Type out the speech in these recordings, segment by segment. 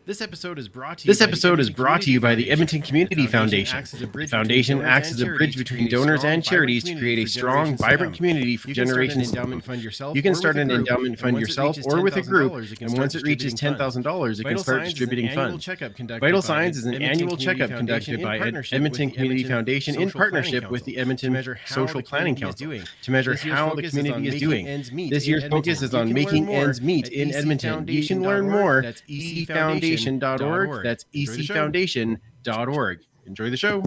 This episode is brought to you by the Edmonton Community Foundation. The foundation acts as a bridge between donors and charities to create a strong, vibrant community for generations to come. You can start an endowment fund yourself or with a group, and once it reaches $10,000, it can start distributing funds. Vital Signs is an annual checkup conducted by Edmonton Community Foundation in partnership with the Edmonton Social Planning Council to measure how the community is doing. This year's focus is on making ends meet in Edmonton. You can learn more at ecfoundation.org. That's ecfoundation.org. Enjoy the show.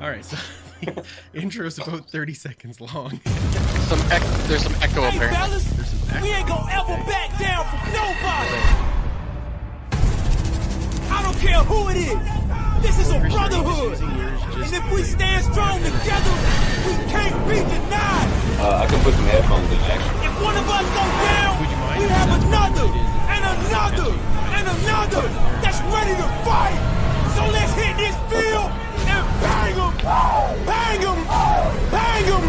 All right, so the intro is about 30 seconds long. There's some echo up there. We ain't gonna ever back down from nobody. I don't care who it is. This is a brotherhood. And if we stand strong together, we can't be denied. I can put some headphones in, actually. If one of us goes down, we have another, and another, and another that's ready to fight. So let's hit this field and bang them, bang them, bang them.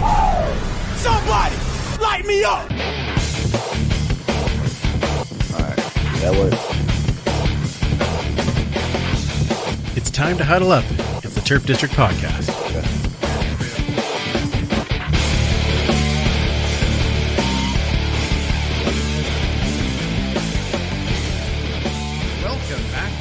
Somebody, light me up. All right, that works. It's time to huddle up. It's the Turf District Podcast.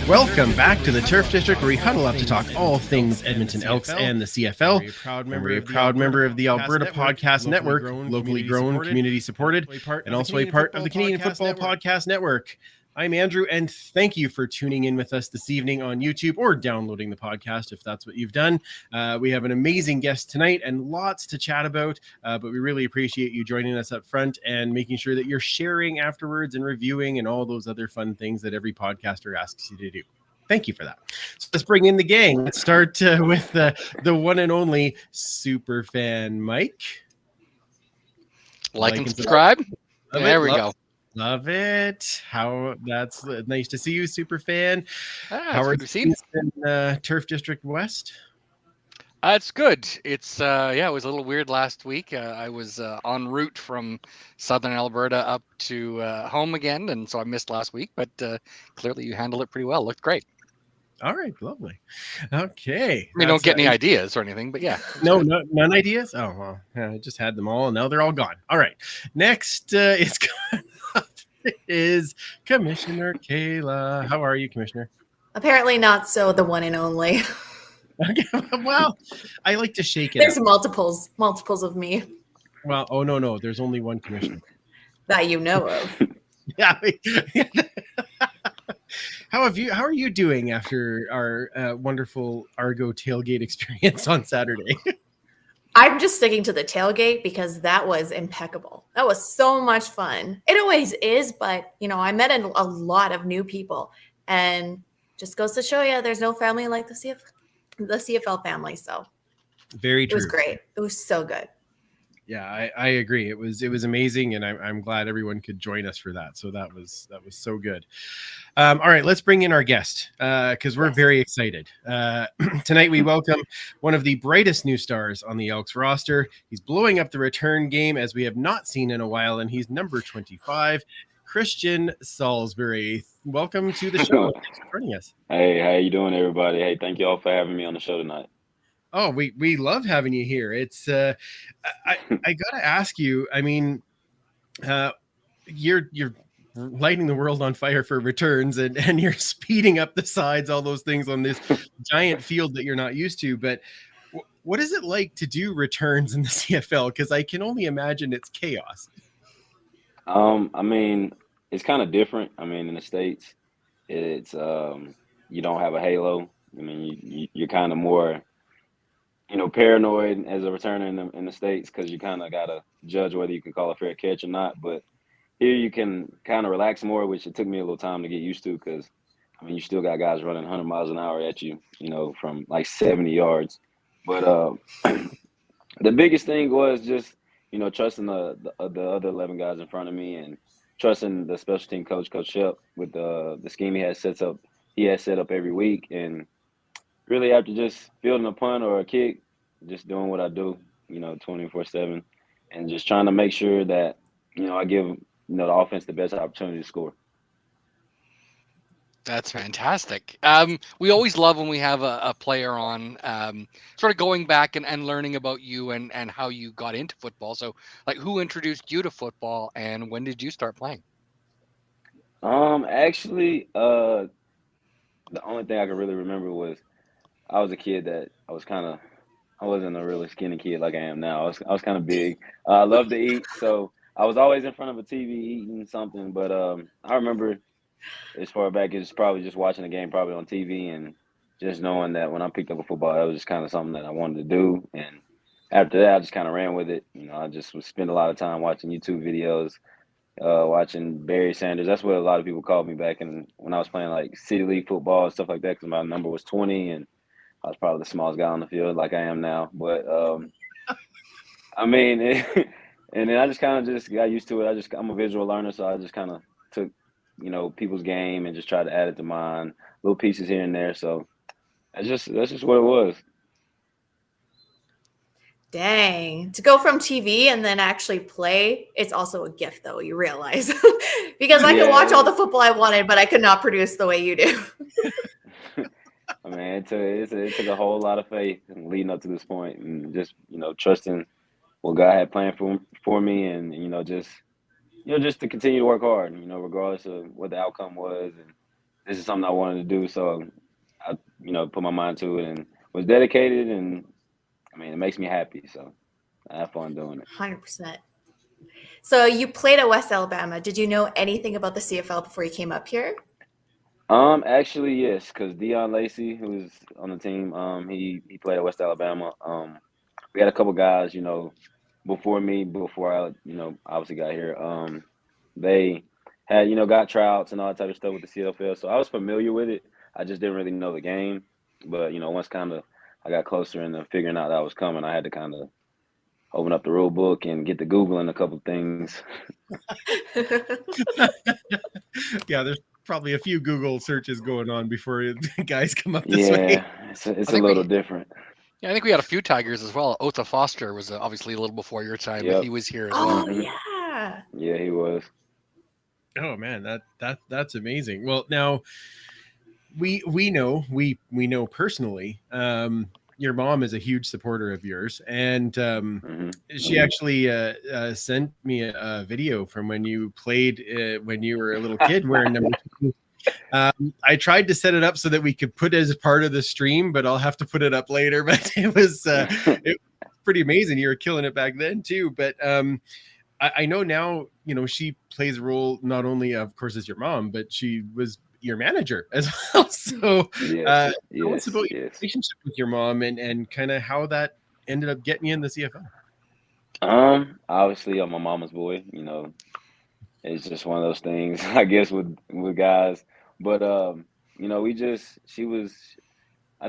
Welcome back to the Turf District, where we huddle up to talk all things Edmonton Elks and the CFL. We're a proud member of the Alberta Podcast Network, locally grown, community supported, and also a part of the Canadian Football Podcast Network. I'm Andrew, and thank you for tuning in with us this evening on YouTube or downloading the podcast if that's what you've done. We have an amazing guest tonight and lots to chat about, but we really appreciate you joining us up front and making sure that you're sharing afterwards and reviewing and all those other fun things that every podcaster asks you to do. Thank you for that. So let's bring in the gang. Let's start with the one and only Superfan Mike. Like and subscribe. There we go. Love it. That's nice to see you, Superfan. How are things in Turf District West? It's good. It's it was a little weird last week. I was en route from southern Alberta up to home again, and so I missed last week. But clearly, you handled it pretty well. Looked great. All right, lovely. Okay. I mean, don't get any ideas or anything, but yeah. None ideas? Oh, well, I just had them all, and now they're all gone. All right. Next is Commissioner Kayla. How are you, Commissioner? Apparently not so the one and only. Okay, well, I like to shake it. There's up. multiples of me. Well, no. There's only one commissioner. That you know of. Yeah. How are you doing after our wonderful Argo tailgate experience on Saturday? I'm just sticking to the tailgate because that was impeccable. That was so much fun. It always is, but I met a lot of new people, and just goes to show you there's no family like the CFL family. So very true. It was great. It was so good. Yeah, I agree. It was amazing, and I'm glad everyone could join us for that. So that was so good. All right, let's bring in our guest because we're very excited. Tonight we welcome one of the brightest new stars on the Elks roster. He's blowing up the return game as we have not seen in a while, and he's number 25, Christian Saulsberry. Welcome to the show. Thanks for joining us. Hey, how you doing, everybody? Hey, thank you all for having me on the show tonight. Oh, we love having you here. It's I gotta ask you. I mean, you're lighting the world on fire for returns, and you're speeding up the sides, all those things on this giant field that you're not used to. But what is it like to do returns in the CFL? Because I can only imagine it's chaos. I mean, it's kind of different. I mean, in the States, it's you don't have a halo. I mean, you're kind of more paranoid as a returner in the States because you kind of got to judge whether you can call a fair catch or not. But here you can kind of relax more, which it took me a little time to get used to because, I mean, you still got guys running 100 miles an hour at you, from like 70 yards. But the biggest thing was just, trusting the other 11 guys in front of me and trusting the special team coach, Coach Shep, with the scheme he has set up every week. And really after just fielding a punt or a kick, just doing what I do, 24/7. and just trying to make sure that, I give, the offense the best opportunity to score. That's fantastic. We always love when we have a player on, sort of going back and learning about you and how you got into football. So, like, who introduced you to football and when did you start playing? Actually, the only thing I can really remember was I was a kid that I wasn't a really skinny kid like I am now. I was kind of big. I loved to eat, so I was always in front of a TV eating something. But I remember as far back as probably just watching a game probably on TV and just knowing that when I picked up a football, that was just kind of something that I wanted to do. And after that, I just kind of ran with it. I just would spend a lot of time watching YouTube videos, watching Barry Sanders. That's what a lot of people called me back when I was playing like City League football and stuff like that because my number was 20 and I was probably the smallest guy on the field like I am now. But, I mean, and then I just kind of just got used to it. I'm a visual learner, so I just kind of took, people's game and just tried to add it to mine, little pieces here and there. So that's just what it was. Dang. To go from TV and then actually play, it's also a gift, though, you realize. Because I could watch all the football I wanted, but I could not produce the way you do. I mean, it took a whole lot of faith leading up to this point and just, trusting what God had planned for me and, just to continue to work hard, regardless of what the outcome was. And this is something I wanted to do. So I, put my mind to it and was dedicated. And I mean, it makes me happy. So I have fun doing it. 100%. So you played at West Alabama. Did you know anything about the CFL before you came up here? Actually, yes, because Dion Lacey, who was on the team, he played at West Alabama. We had a couple guys, before me, before I, obviously got here. They had, got tryouts and all that type of stuff with the CFL, so I was familiar with it. I just didn't really know the game, but once kind of I got closer into figuring out that I was coming, I had to kind of open up the rule book and get to Googling a couple things. Yeah, there's probably a few Google searches going on before guys come up this way. Yeah, it's a little different. Yeah, I think we had a few Tigers as well. Otha Foster was obviously a little before your time, but he was here as well. Oh, yeah. Yeah, he was. Oh man, that's amazing. Well, now we know personally. Your mom is a huge supporter of yours, and she actually sent me a video from when you played when you were a little kid wearing number 2. I tried to set it up so that we could put it as part of the stream, but I'll have to put it up later. But it was pretty amazing. You were killing it back then too. But I know now, she plays a role not only, of course, as your mom, but she was your manager as well. So tell us about your relationship with your mom and kind of how that ended up getting you in the CFL. Obviously I'm my mama's boy, it's just one of those things, I guess, with guys. But I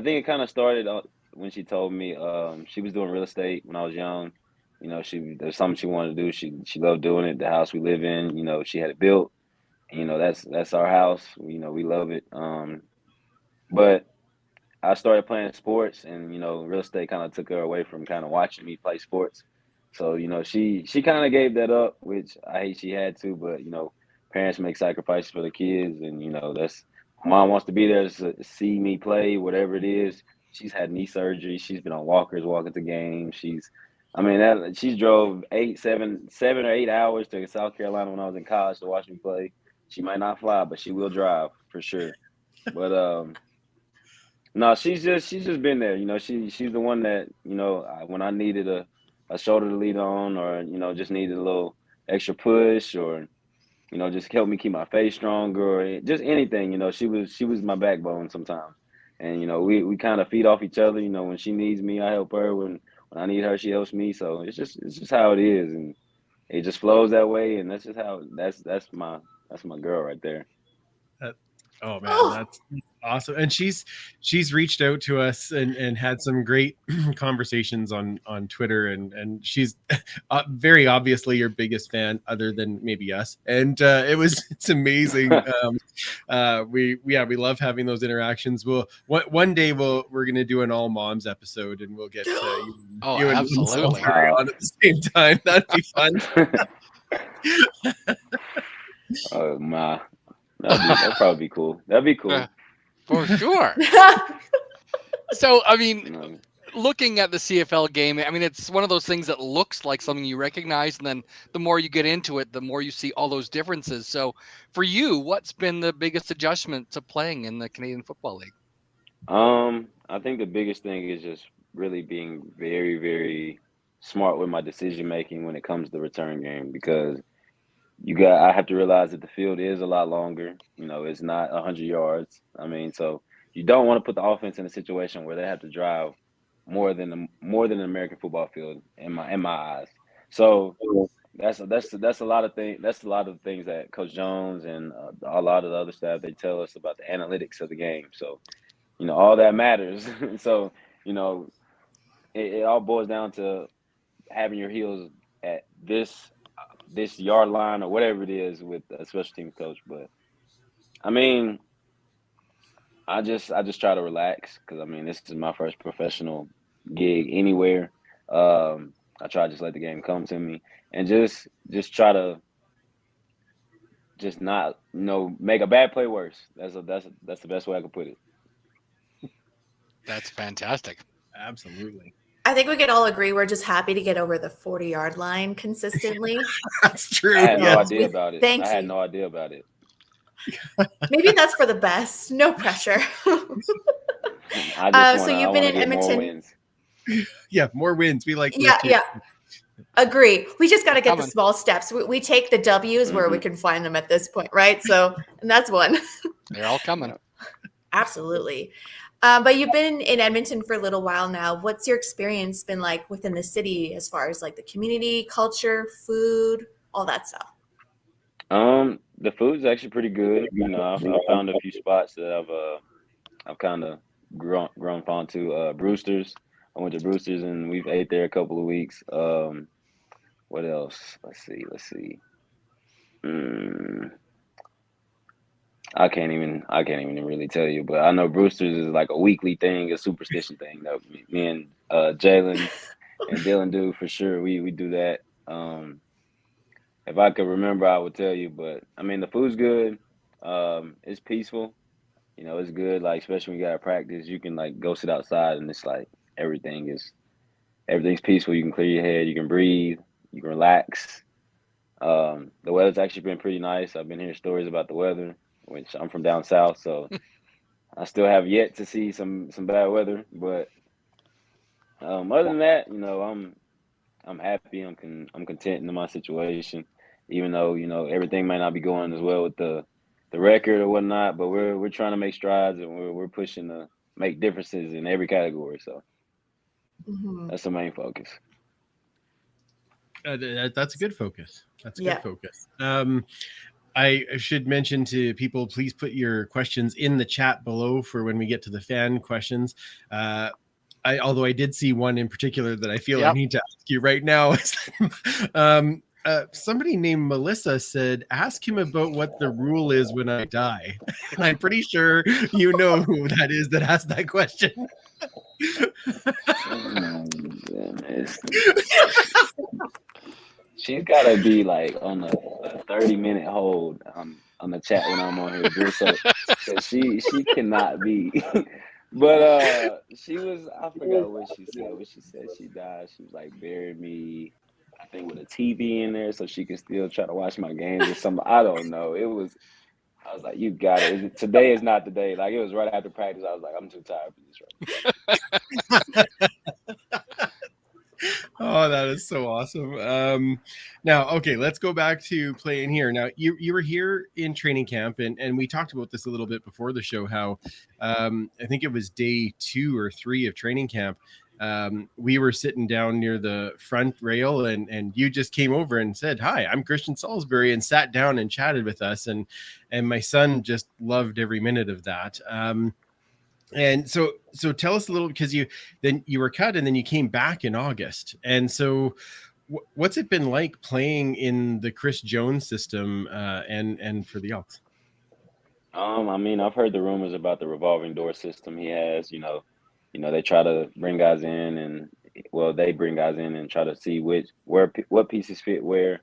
think it kind of started when she told me she was doing real estate when I was young. There's something she wanted to do. She loved doing it. The house we live in, she had it built. That's our house. We love it. But I started playing sports, and real estate kind of took her away from kind of watching me play sports. So she kind of gave that up, which I hate she had to. But parents make sacrifices for the kids, and that's mom wants to be there to see me play, whatever it is. She's had knee surgery. She's been on walkers walking to games. She's drove 7 or 8 hours to South Carolina when I was in college to watch me play. She might not fly, but she will drive for sure. But no, she's just been there. She's the one that when I needed a shoulder to lean on, or just needed a little extra push, or just help me keep my face stronger, or just anything. She was my backbone sometimes, and we kind of feed off each other. When she needs me, I help her. When I need her, she helps me. So it's just how it is, and it just flows that way. And that's just how that's my girl right there. Oh man, that's awesome. And she's reached out to us and had some great conversations on Twitter, and she's very obviously your biggest fan other than maybe us. And it's amazing. We love having those interactions. One day we're going to do an all moms episode, and we'll get you and absolutely on at the same time. That'd be fun. Oh my. That'd probably be cool. That'd be cool. For sure. So, I mean, looking at the CFL game, I mean, it's one of those things that looks like something you recognize, and then the more you get into it, the more you see all those differences. So, for you, what's been the biggest adjustment to playing in the Canadian Football League? I think the biggest thing is just really being very, very smart with my decision making when it comes to the return game, because I have to realize that the field is a lot longer. You know, it's not 100 yards. I mean, so you don't want to put the offense in a situation where they have to drive more than an American football field in my eyes. So that's a lot of things. That's a lot of the things that Coach Jones and a lot of the other staff, they tell us about the analytics of the game. So, you know, all that matters. So, you know, it all boils down to having your heels at this yard line or whatever it is with a special team coach. But I mean, I just try to relax, because I mean, this is my first professional gig anywhere. I try to just let the game come to me, and just try to just not, you know, make a bad play worse. That's the best way I could put it. That's fantastic. Absolutely. I think we can all agree we're just happy to get over the 40-yard line consistently. That's true. I had no idea about it. Thank I had you. no idea about it. Maybe that's for the best. No pressure. I just so you've been in Edmonton. More wins. Yeah, more wins. We like Yeah, those too. yeah. Agree. We just got to get the Coming. small steps. We take the W's where we can find them at this point, right? So, and that's one. They're all coming. Absolutely. But you've been in Edmonton for a little while now. What's your experience been like within the city as far as like the community, culture, food, all that stuff? The food's actually pretty good. You know, I found a few spots that I've kind of grown fond to. Brewster's. I went to Brewster's and we've ate there a couple of weeks. What else? Let's see. I can't even really tell you, but I know Brewster's is like a weekly thing, a superstition thing that me and Jalen and Dylan do for sure. We do that. If I could remember, I would tell you, but I mean, the food's good. It's peaceful. You know, it's good. Like, especially when you gotta practice, you can like go sit outside and it's like everything's peaceful. You can clear your head, you can breathe, you can relax. The weather's actually been pretty nice. I've been hearing stories about the weather, which I'm from down south, so I still have yet to see some bad weather. But other than that, you know, I'm happy. I'm content in my situation, even though, you know, everything might not be going as well with the record or whatnot. But we're trying to make strides, and we're pushing to make differences in every category. So that's the main focus. That's a good focus. That's a good focus. I should mention to people, please put your questions in the chat below for when we get to the fan questions. Although I did see one in particular that I feel I need to ask you right now. Somebody named Melissa said, ask him about what the rule is when I die. And I'm pretty sure you know who that is that asked that question. She's got to be like on a 30-minute hold on the chat when I'm on here, just so she cannot be. But she was, I forgot what she said. What she said, she died. She was like, bury me, I think, with a TV in there so she can still try to watch my games or something. I don't know. I was like, you got it. Today is not the day. Like, it was right after practice. I was like, I'm too tired for this right now. Oh, that is so awesome. Now, okay, let's go back to playing here. Now, you were here in training camp, and we talked about this a little bit before the show, how I think it was day 2 or 3 of training camp, we were sitting down near the front rail, and you just came over and said, "Hi, I'm Christian Saulsberry," and sat down and chatted with us. And my son just loved every minute of that. And so tell us a little, because you were cut and then you came back in August. And so what's it been like playing in the Chris Jones system and for the Elks? I mean, I've heard the rumors about the revolving door system he has. They try to bring guys in, and they bring guys in and try to see what pieces fit where.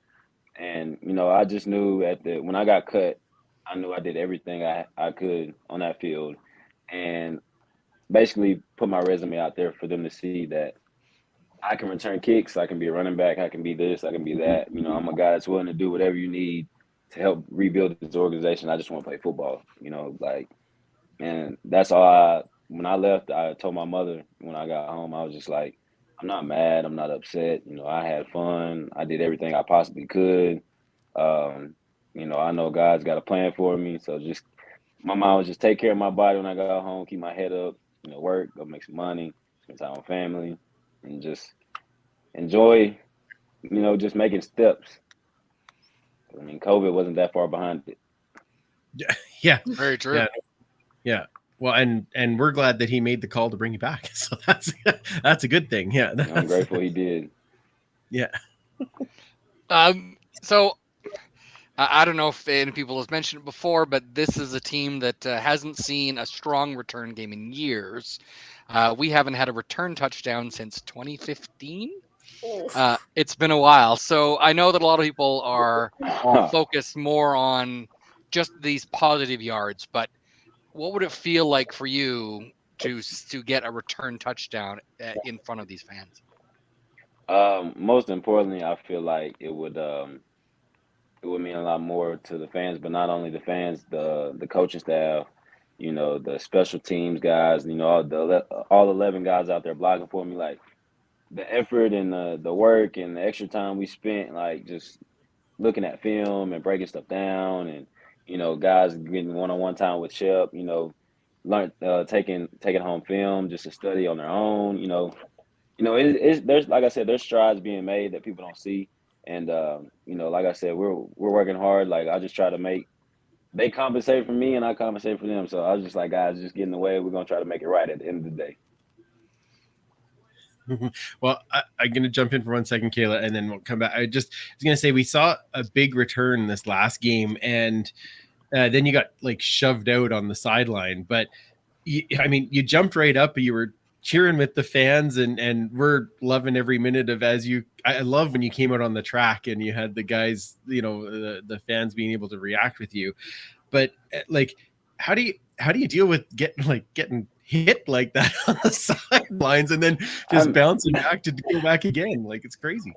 And I just knew when I got cut, I knew I did everything I could on that field, and basically put my resume out there for them to see that I can return kicks, I can be a running back, I can be this, I can be that. I'm a guy that's willing to do whatever you need to help rebuild this organization. I just want to play football, and that's all. When I left, I told my mother when I got home, I was just like, I'm not mad, I'm not upset. I had fun, I did everything I possibly could. I know God's got a plan for me, so just my mom was just take care of my body when I got home, keep my head up, work, go make some money, spend time with family, and just enjoy, just making steps. I mean, COVID wasn't that far behind it. Yeah. Very true. Yeah. Well, and we're glad that he made the call to bring you back. So that's a good thing. Yeah. I'm grateful he did. Yeah. So I don't know if any people have mentioned it before, but this is a team that hasn't seen a strong return game in years. We haven't had a return touchdown since 2015. It's been a while. So I know that a lot of people are focused more on just these positive yards, but what would it feel like for you to get a return touchdown in front of these fans? Most importantly, I feel like it would mean a lot more to the fans, but not only the fans, the coaching staff, the special teams guys, all 11 guys out there blocking for me, like the effort and the work and the extra time we spent, like just looking at film and breaking stuff down, and guys getting one-on-one time with Shep, learn taking home film just to study on their own, there's, like I said, there's strides being made that people don't see. And like I said, we're working hard. Like I just try to they compensate for me and I compensate for them. So I was just like, guys, just get in the way. We're gonna try to make it right at the end of the day. Well, I'm going to jump in for 1 second, Kayla, and then we'll come back. I was going to say, we saw a big return this last game, and then you got like shoved out on the sideline. But you jumped right up, you were cheering with the fans, and we're loving every minute of I love when you came out on the track and you had the guys, the fans being able to react with you. But like, how do you deal with getting hit like that on the sidelines and then just bouncing back to go back again? Like, it's crazy.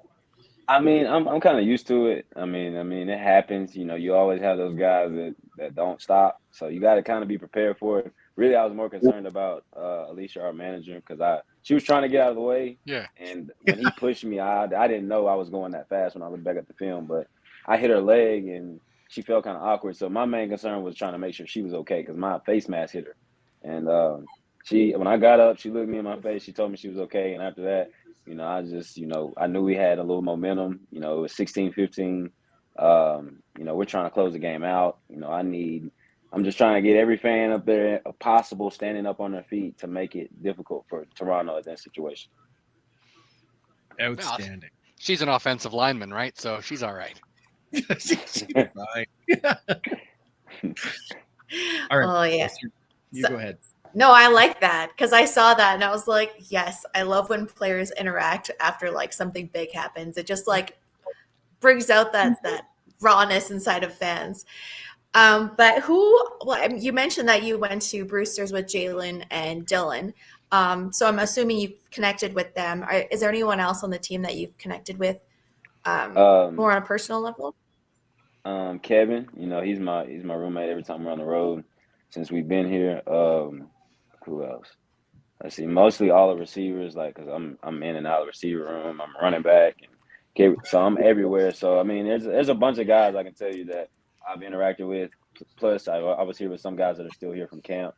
I mean, I'm kind of used to it. I mean, it happens. You always have those guys that don't stop. So you got to kind of be prepared for it. Really, I was more concerned about Alicia, our manager, because she was trying to get out of the way. Yeah. And when he pushed me, I didn't know I was going that fast when I looked back at the film, but I hit her leg and she felt kind of awkward. So my main concern was trying to make sure she was okay because my face mask hit her. And when I got up, she looked me in my face. She told me she was okay. And after that, I just, I knew we had a little momentum. It was 16-15. We're trying to close the game out. I'm just trying to get every fan up there possible standing up on their feet to make it difficult for Toronto at that situation. Outstanding. She's an offensive lineman, right? So she's all right. She's fine. All right. Oh, yeah. Go ahead. No, I like that because I saw that and I was like, yes, I love when players interact after like something big happens. It just like brings out that rawness inside of fans. But you mentioned that you went to Brewster's with Jalen and Dylan. So I'm assuming you connected with them. Is there anyone else on the team that you've connected with more on a personal level? Kevin, he's my roommate every time we're on the road since we've been here. Who else? Let's see, mostly all the receivers, like, because I'm in and out of the receiver room. I'm running back, so I'm everywhere. So I mean, there's a bunch of guys I can tell you that I've interacted with. Plus, I was here with some guys that are still here from camp.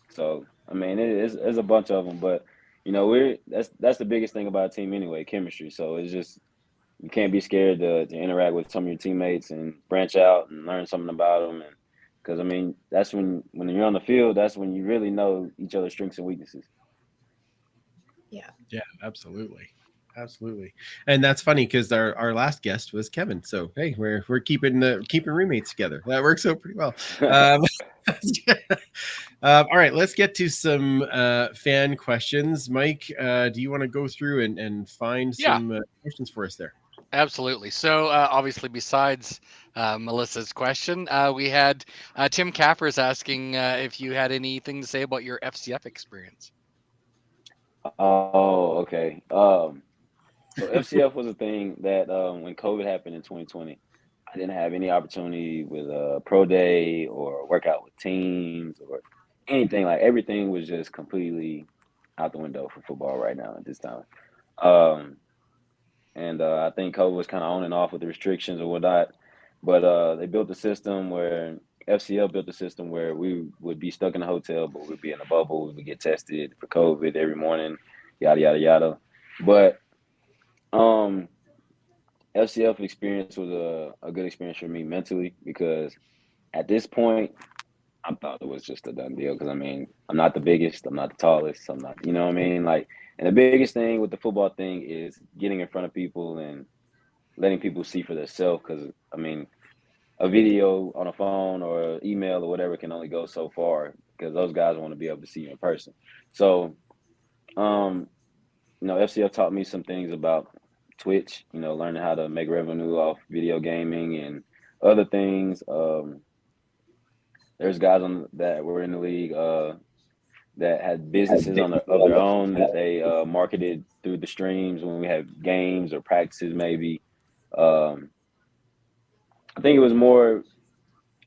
So I mean, there's a bunch of them. But that's the biggest thing about a team anyway, chemistry. So it's just you can't be scared to interact with some of your teammates and branch out and learn something about them. And because I mean, that's when you're on the field, that's when you really know each other's strengths and weaknesses. Yeah. Yeah, absolutely. Absolutely. And that's funny because our last guest was Kevin. So hey, we're keeping roommates together. That works out pretty well. All right, let's get to some fan questions. Mike, do you want to go through and find some questions for us there? Absolutely. So obviously, besides Melissa's question, we had Tim Cappers asking if you had anything to say about your FCF experience. Oh, okay. So FCF was a thing that when COVID happened in 2020, I didn't have any opportunity with a pro day or work out with teams or anything. Like everything was just completely out the window for football right now at this time. And I think COVID was kind of on and off with the restrictions or whatnot. But they built a system where FCL built a system where we would be stuck in a hotel, but we'd be in a bubble. We would get tested for COVID every morning, yada, yada, yada. But FCF experience was a good experience for me mentally because at this point, I thought it was just a done deal because I mean, I'm not the biggest, I'm not the tallest, I'm not, you know what I mean? Like, and the biggest thing with the football thing is getting in front of people and letting people see for themselves because I mean, a video on a phone or email or whatever can only go so far because those guys want to be able to see you in person. So, FCF taught me some things about Twitch, learning how to make revenue off video gaming and other things. There's guys that were in the league that had businesses of their own that they marketed through the streams when we had games or practices maybe. I think it was more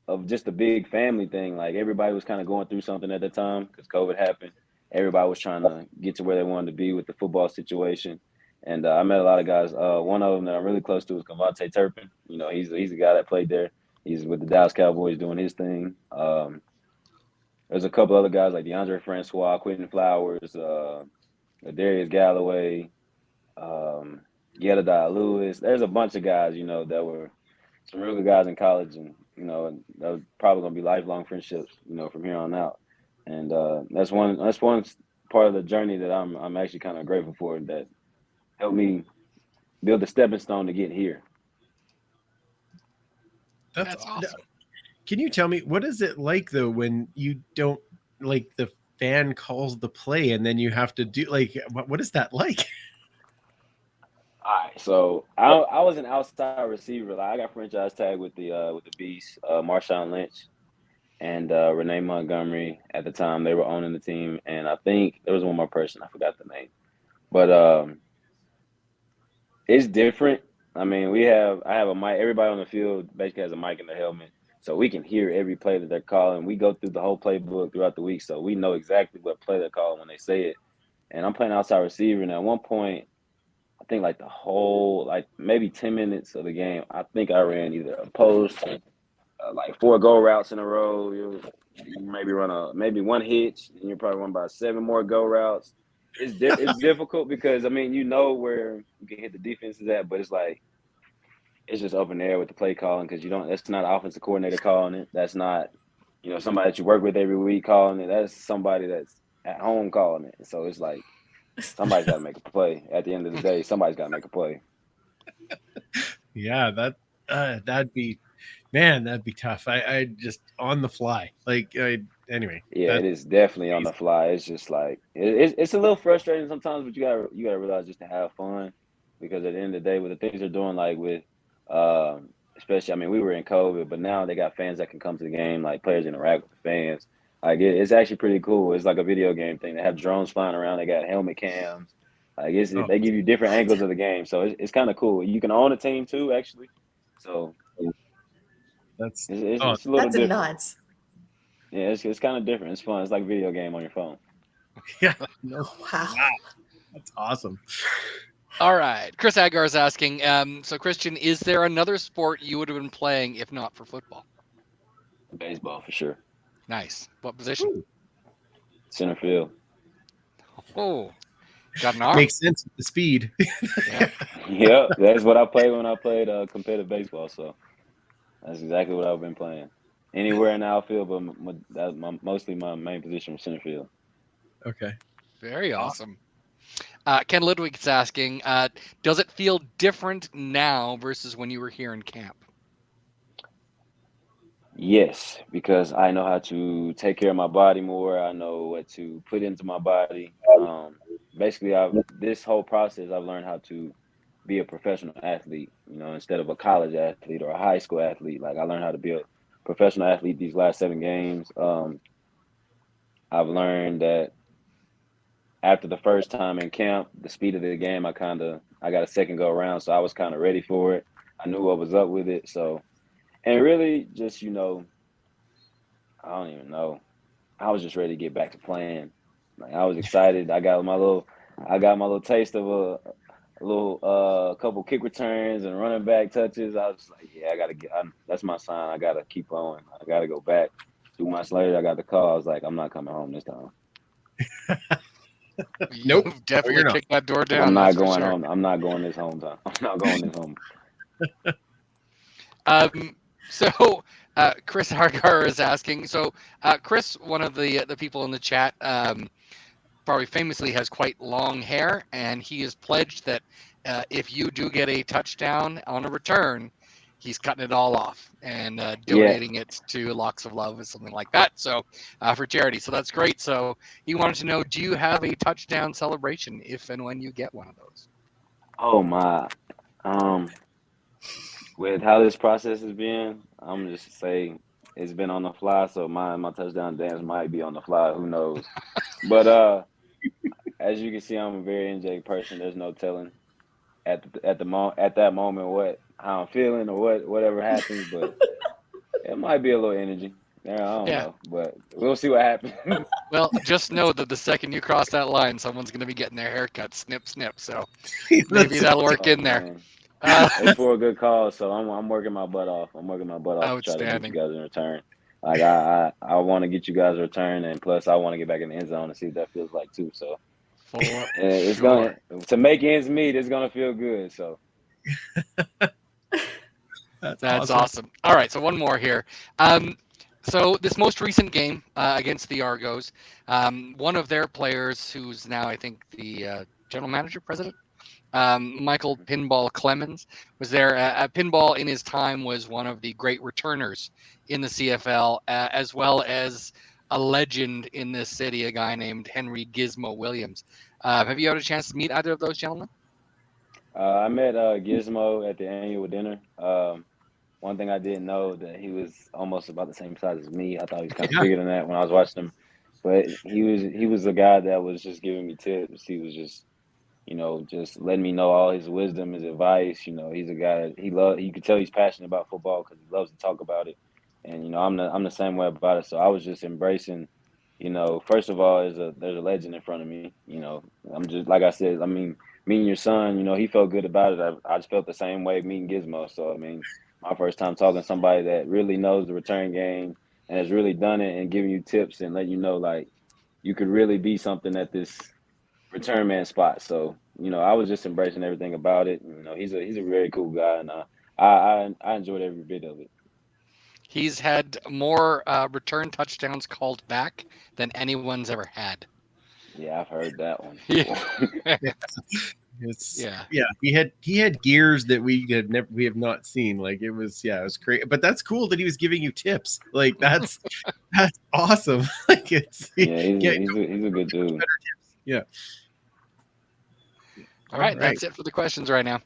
of just a big family thing. Like everybody was kind of going through something at the time because COVID happened. Everybody was trying to get to where they wanted to be with the football situation. And I met a lot of guys. One of them that I'm really close to is Cavante Turpin. He's a guy that played there. He's with the Dallas Cowboys doing his thing. There's a couple other guys like DeAndre Francois, Quentin Flowers, Darius Galloway, Jedediah Lewis. There's a bunch of guys, that were some really good guys in college, and that was probably gonna be lifelong friendships, from here on out. And that's one part of the journey that I'm actually kind of grateful for that helped me build a stepping stone to get here. That's awesome. Can you tell me what is it like though when you don't like the fan calls the play and then you have to do like what is that like? All right, so I was an outside receiver. Like I got franchise tag with the Beast, Marshawn Lynch, and Renee Montgomery at the time. They were owning the team, and I think there was one more person. I forgot the name, but it's different. I mean, I have a mic. Everybody on the field basically has a mic in their helmet, so we can hear every play that they're calling. We go through the whole playbook throughout the week, so we know exactly what play they're calling when they say it. And I'm playing outside receiver, and at one point, I think like the whole, like maybe 10 minutes of the game, I think I ran either a post, like 4 go routes in a row. You maybe run maybe one hitch, and you probably run about 7 more go routes. It's difficult because, I mean, where you can hit the defenses at, but it's like, it's just up in the air with the play calling because that's not an offensive coordinator calling it. That's not, somebody that you work with every week calling it. That's somebody that's at home calling it. So it's like, somebody's got to make a play. At the end of the day, somebody's got to make a play. Yeah, that'd be tough. I just on the fly. Anyway. Yeah, it is definitely on the fly. It's just like it's a little frustrating sometimes, but you gotta realize just to have fun because at the end of the day, with the things they're doing, like with especially, I mean, we were in COVID, but now they got fans that can come to the game, like players interact with the fans. Like it's actually pretty cool. It's like a video game thing. They have drones flying around. They got helmet cams. Like they give you different angles of the game, so it's kind of cool. You can own a team too, actually. So it's a little different. Nuts. Yeah, it's kind of different. It's fun. It's like a video game on your phone. Yeah. Wow. That's awesome. All right. Chris Agar is asking, so Christian, is there another sport you would have been playing if not for football? Baseball, for sure. Nice. What position? Center field. Oh, Got an arm. Makes sense with the speed. Yeah, that's what I played when I played competitive baseball. So that's exactly what I've been playing. Anywhere in the outfield, but mostly my main position was center field. Okay. Very awesome. Ken Ludwig's asking, does it feel different now versus when you were here in camp? Yes, because I know how to take care of my body more. I know what to put into my body. Basically, this whole process, I've learned how to be a professional athlete, instead of a college athlete or a high school athlete. Like I learned how to be a professional athlete these last 7 games. I've learned that after the first time in camp, the speed of the game, I got a second go around, so I was kind of ready for it. I knew what was up with it. So, and really just, I don't even know. I was just ready to get back to playing. Like I was excited. I got my little taste of a little couple kick returns and running back touches. I was like, yeah, that's my sign. I gotta keep going. I gotta go back. 2 months later, I got the call. I was like, I'm not coming home this time. Nope. You've definitely kicked that door down. I'm not that's going for sure. home. I'm not going this home time. I'm not going this home. So Chris Hargar is asking. So Chris, one of the people in the chat, probably famously has quite long hair, and he has pledged that if you do get a touchdown on a return, he's cutting it all off and donating it to Locks of Love or something like that. So for charity. So that's great. So he wanted to know, do you have a touchdown celebration if and when you get one of those? Oh my. With how this process has been, I'm just say it's been on the fly. So my touchdown dance might be on the fly. Who knows? But as you can see, I'm a very energetic person. There's no telling at that moment how I'm feeling or whatever happens. But it might be a little energy. Yeah, I don't know, but we'll see what happens. Well, just know that the second you cross that line, someone's going to be getting their hair cut, snip, snip. So maybe that'll work in there. It's for a good cause, so I'm working my butt off. To try to get you guys in return. Like I want to get you guys a return, and plus I want to get back in the end zone and see what that feels like too. So it's gonna to make ends meet. It's gonna feel good. So that's awesome. All right, so one more here. So this most recent game against the Argos, one of their players, who's now I think the general manager, president, Michael Pinball Clemens, was there. Pinball in his time was one of the great returners in the CFL, as well as a legend in this city, a guy named Henry Gizmo Williams. Have you had a chance to meet either of those gentlemen? I met Gizmo at the annual dinner. One thing I didn't know that he was almost about the same size as me. I thought he was kind of bigger than that when I was watching him. But he was a guy that was just giving me tips. He was just, just letting me know all his wisdom, his advice. He's a guy that you could tell he's passionate about football because he loves to talk about it. And I'm the same way about it. So I was just embracing. First of all, there's a legend in front of me. I'm just like I said. I mean, meeting your son. He felt good about it. I just felt the same way meeting Gizmo. So I mean, my first time talking to somebody that really knows the return game and has really done it and giving you tips and letting you know like you could really be something at this return man spot. So I was just embracing everything about it. He's a very cool guy, and I enjoyed every bit of it. He's had more return touchdowns called back than anyone's ever had. Yeah, I've heard that one. He had gears that we have not seen. Like it was great. But that's cool that he was giving you tips. Like that's awesome. Like he's a good dude. Yeah. All right, that's it for the questions right now.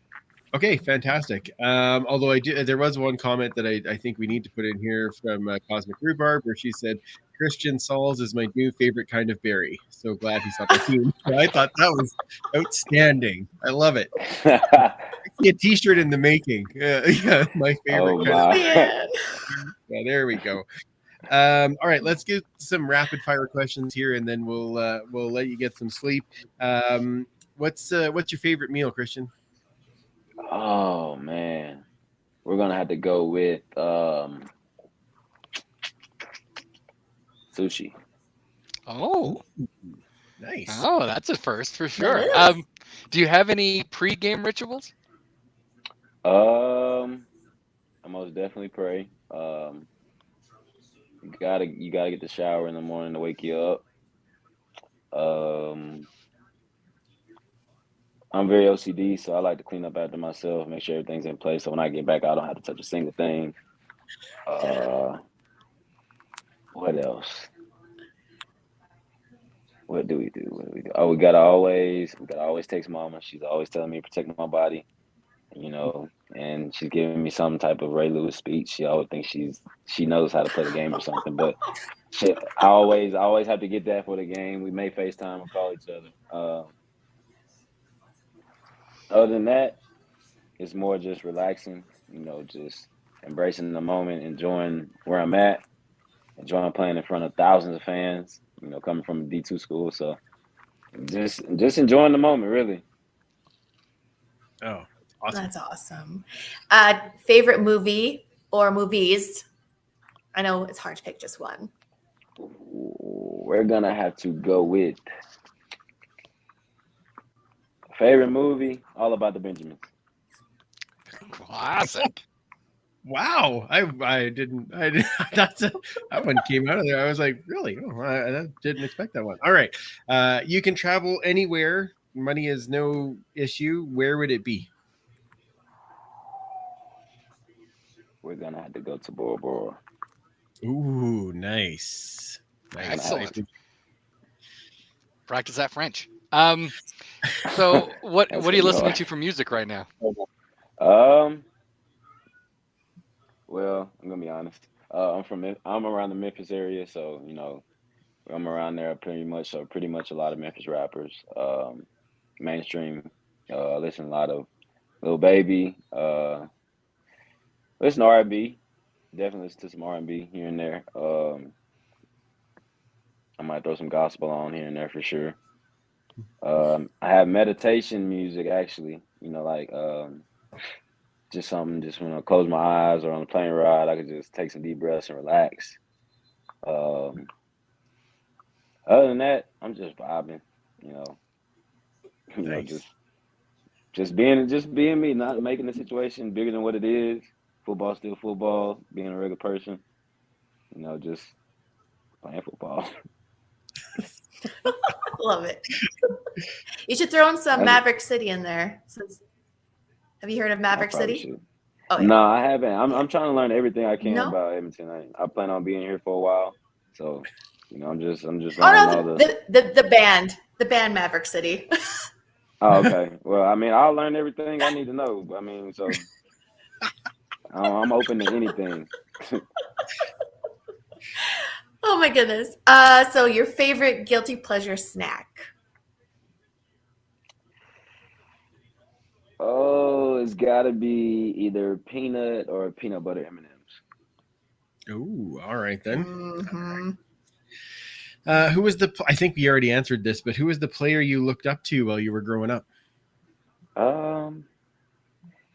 Okay, fantastic. Although there was one comment that I think we need to put in here from Cosmic Rhubarb, where she said, "Christian Sauls is my new favorite kind of berry." So glad he's on the team. I thought that was outstanding. I love it. I see a T-shirt in the making. Yeah, my favorite. Yeah, there we go. All right, let's get some rapid fire questions here, and then we'll let you get some sleep. What's your favorite meal, Christian? Oh man, we're gonna have to go with sushi. Oh, Nice. Oh, that's a first for sure. That is. Do you have any pre-game rituals? I most definitely pray. You gotta get the shower in the morning to wake you up. I'm very OCD, so I like to clean up after myself, make sure everything's in place. So when I get back, I don't have to touch a single thing. What else? What do we do? Oh, we gotta always text mama. She's always telling me to protect my body, and she's giving me some type of Ray Lewis speech. She always thinks she knows how to play the game or something, but I always have to get that for the game. We may FaceTime or call each other. Other than that, it's more just relaxing, just embracing the moment, enjoying where I'm at, enjoying playing in front of thousands of fans, coming from a D2 school. So just enjoying the moment, really. Oh, awesome. That's awesome. Favorite movie or movies? I know it's hard to pick just one. We're going to have to go with favorite movie, All About the Benjamins. Classic. Wow. I didn't that one came out of there. I was like, really? Oh, I didn't expect that one. All right. You can travel anywhere. Money is no issue. Where would it be? We're going to have to go to Bora Bora. Ooh, nice. Excellent. Practice that French. So what are you listening to for music right now? Well, I'm gonna be honest. I'm around the Memphis area, so I'm around there pretty much. So pretty much a lot of Memphis rappers. Mainstream. I listen to a lot of Lil Baby. Listen to R&B. Definitely listen to some R&B here and there. I might throw some gospel on here and there for sure. I have meditation music actually. Just something, just when I close my eyes or on the plane ride, I could just take some deep breaths and relax. Other than that, I'm just vibing, Nice. just being me, not making the situation bigger than what it is. Football still football, being a regular person, just playing football. Love it. You should throw in some Maverick City in there. Have you heard of Maverick City? Oh, yeah. No, I haven't. I'm trying to learn everything I can about Edmonton. I plan on being here for a while, so I'm just. Oh no, the band Maverick City. Oh, okay. Well, I'll learn everything I need to know. So I'm open to anything. Oh my goodness. So your favorite guilty pleasure snack? Oh, it's got to be either peanut or peanut butter M&Ms. Ooh, all right then. Mm-hmm. Who was I think we already answered this, but who was the player you looked up to while you were growing up?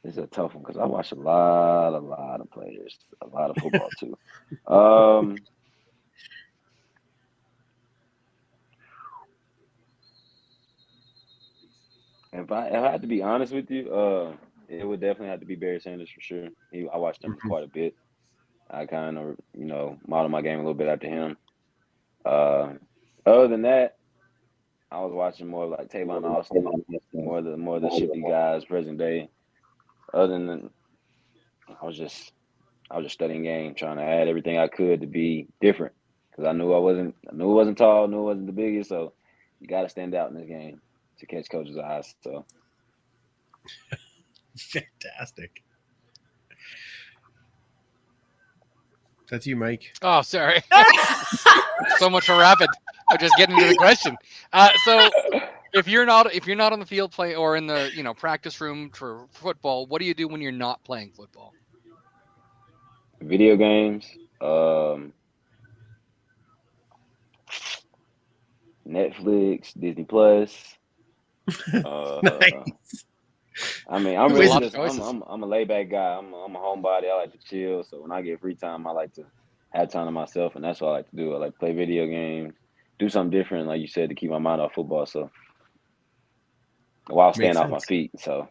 This is a tough one because I watched a lot of players, a lot of football too. If I had to be honest with you, it would definitely have to be Barry Sanders for sure. I watched him quite a bit. I kind of, modeled my game a little bit after him. Other than that, I was watching more like Tavon Austin, more the shifty guys present day. Other than I was just studying game, trying to add everything I could to be different because I knew it wasn't tall, knew it wasn't the biggest, so you got to stand out in this game to catch coach's eyes. So fantastic. That's you, Mike. Oh, sorry. So much more rapid. I'm just getting to the question. So if you're not on the field play or in the practice room for football, what do you do when you're not playing football? Video games, Netflix, Disney Plus. Nice. I'm really I'm a laid back guy. I'm a homebody. I like to chill. So when I get free time, I like to have time to myself, and that's what I like to do. I like to play video games, do something different, like you said, to keep my mind off football. So while staying off my feet. So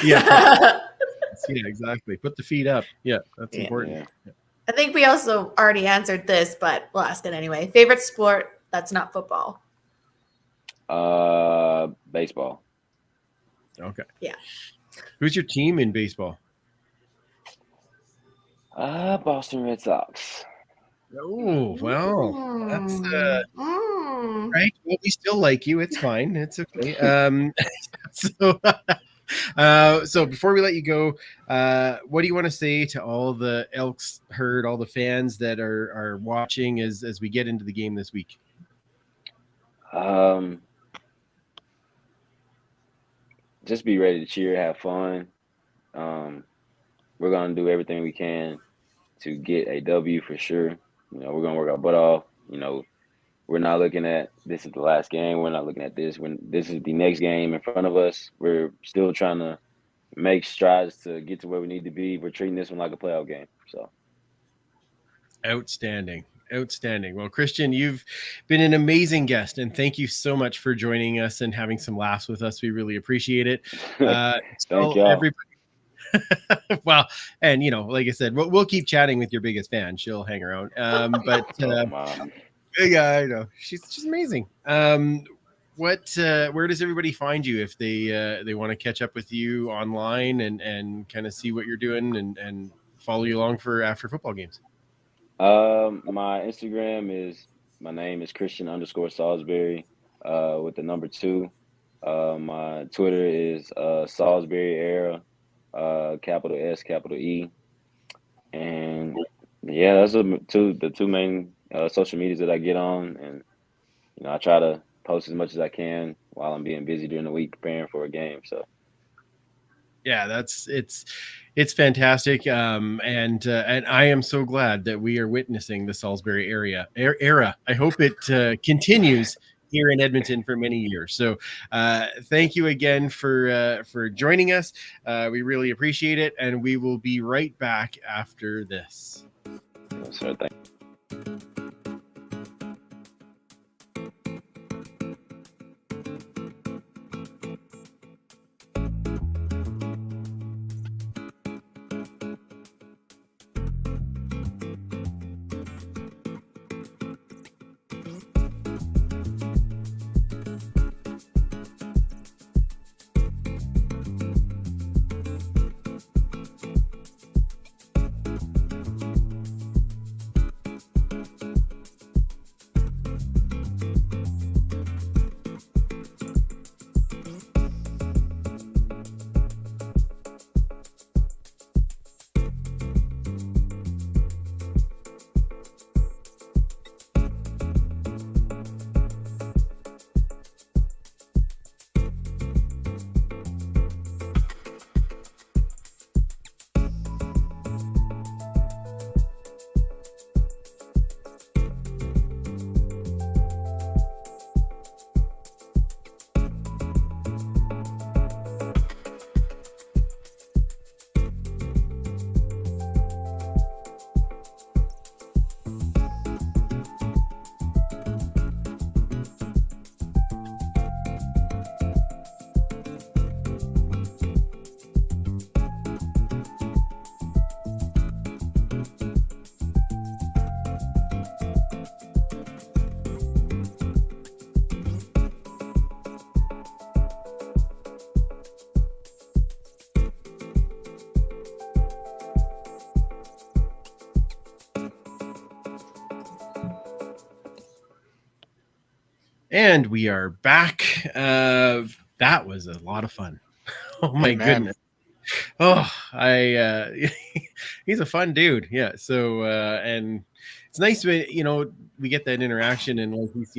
yeah, exactly. Put the feet up. Yeah, that's important. Yeah. I think we also already answered this, but we'll ask it anyway. Favorite sport that's not football? Baseball. Okay. Yeah. Who's your team in baseball? Boston Red Sox. Oh, well, that's right. Well, we still like you. It's fine. It's okay. So before we let you go, what do you want to say to all the Elks herd, all the fans that are watching as we get into the game this week? Just be ready to cheer, have fun. We're gonna do everything we can to get a W for sure. We're gonna work our butt off. We're not looking at this is the last game. We're not looking at this when this is the next game in front of us. We're still trying to make strides to get to where we need to be. We're treating this one like a playoff game. So outstanding. Well, Christian, you've been an amazing guest, and thank you so much for joining us and having some laughs with us. We really appreciate it. Thank y'all. Everybody. Well, and like I said, we'll keep chatting with your biggest fan. She'll hang around. But yeah, I know she's amazing. Where does everybody find you if they want to catch up with you online and kind of see what you're doing and follow you along for after football games? My Instagram my name is Christian_Saulsberry with the number 2. My Twitter is Saulsberry Era, capital S, capital E. And yeah, that's the two main social medias that I get on. And I try to post as much as I can while I'm being busy during the week preparing for a game. So yeah, it's fantastic. And I am so glad that we are witnessing the Saulsberry era. I hope it continues here in Edmonton for many years. So thank you again for joining us. We really appreciate it. And we will be right back after this. So thank you. And we are back. That was a lot of fun. Oh my goodness. Oh, he's a fun dude. Yeah. So, and it's nice to, we get that interaction and like he's,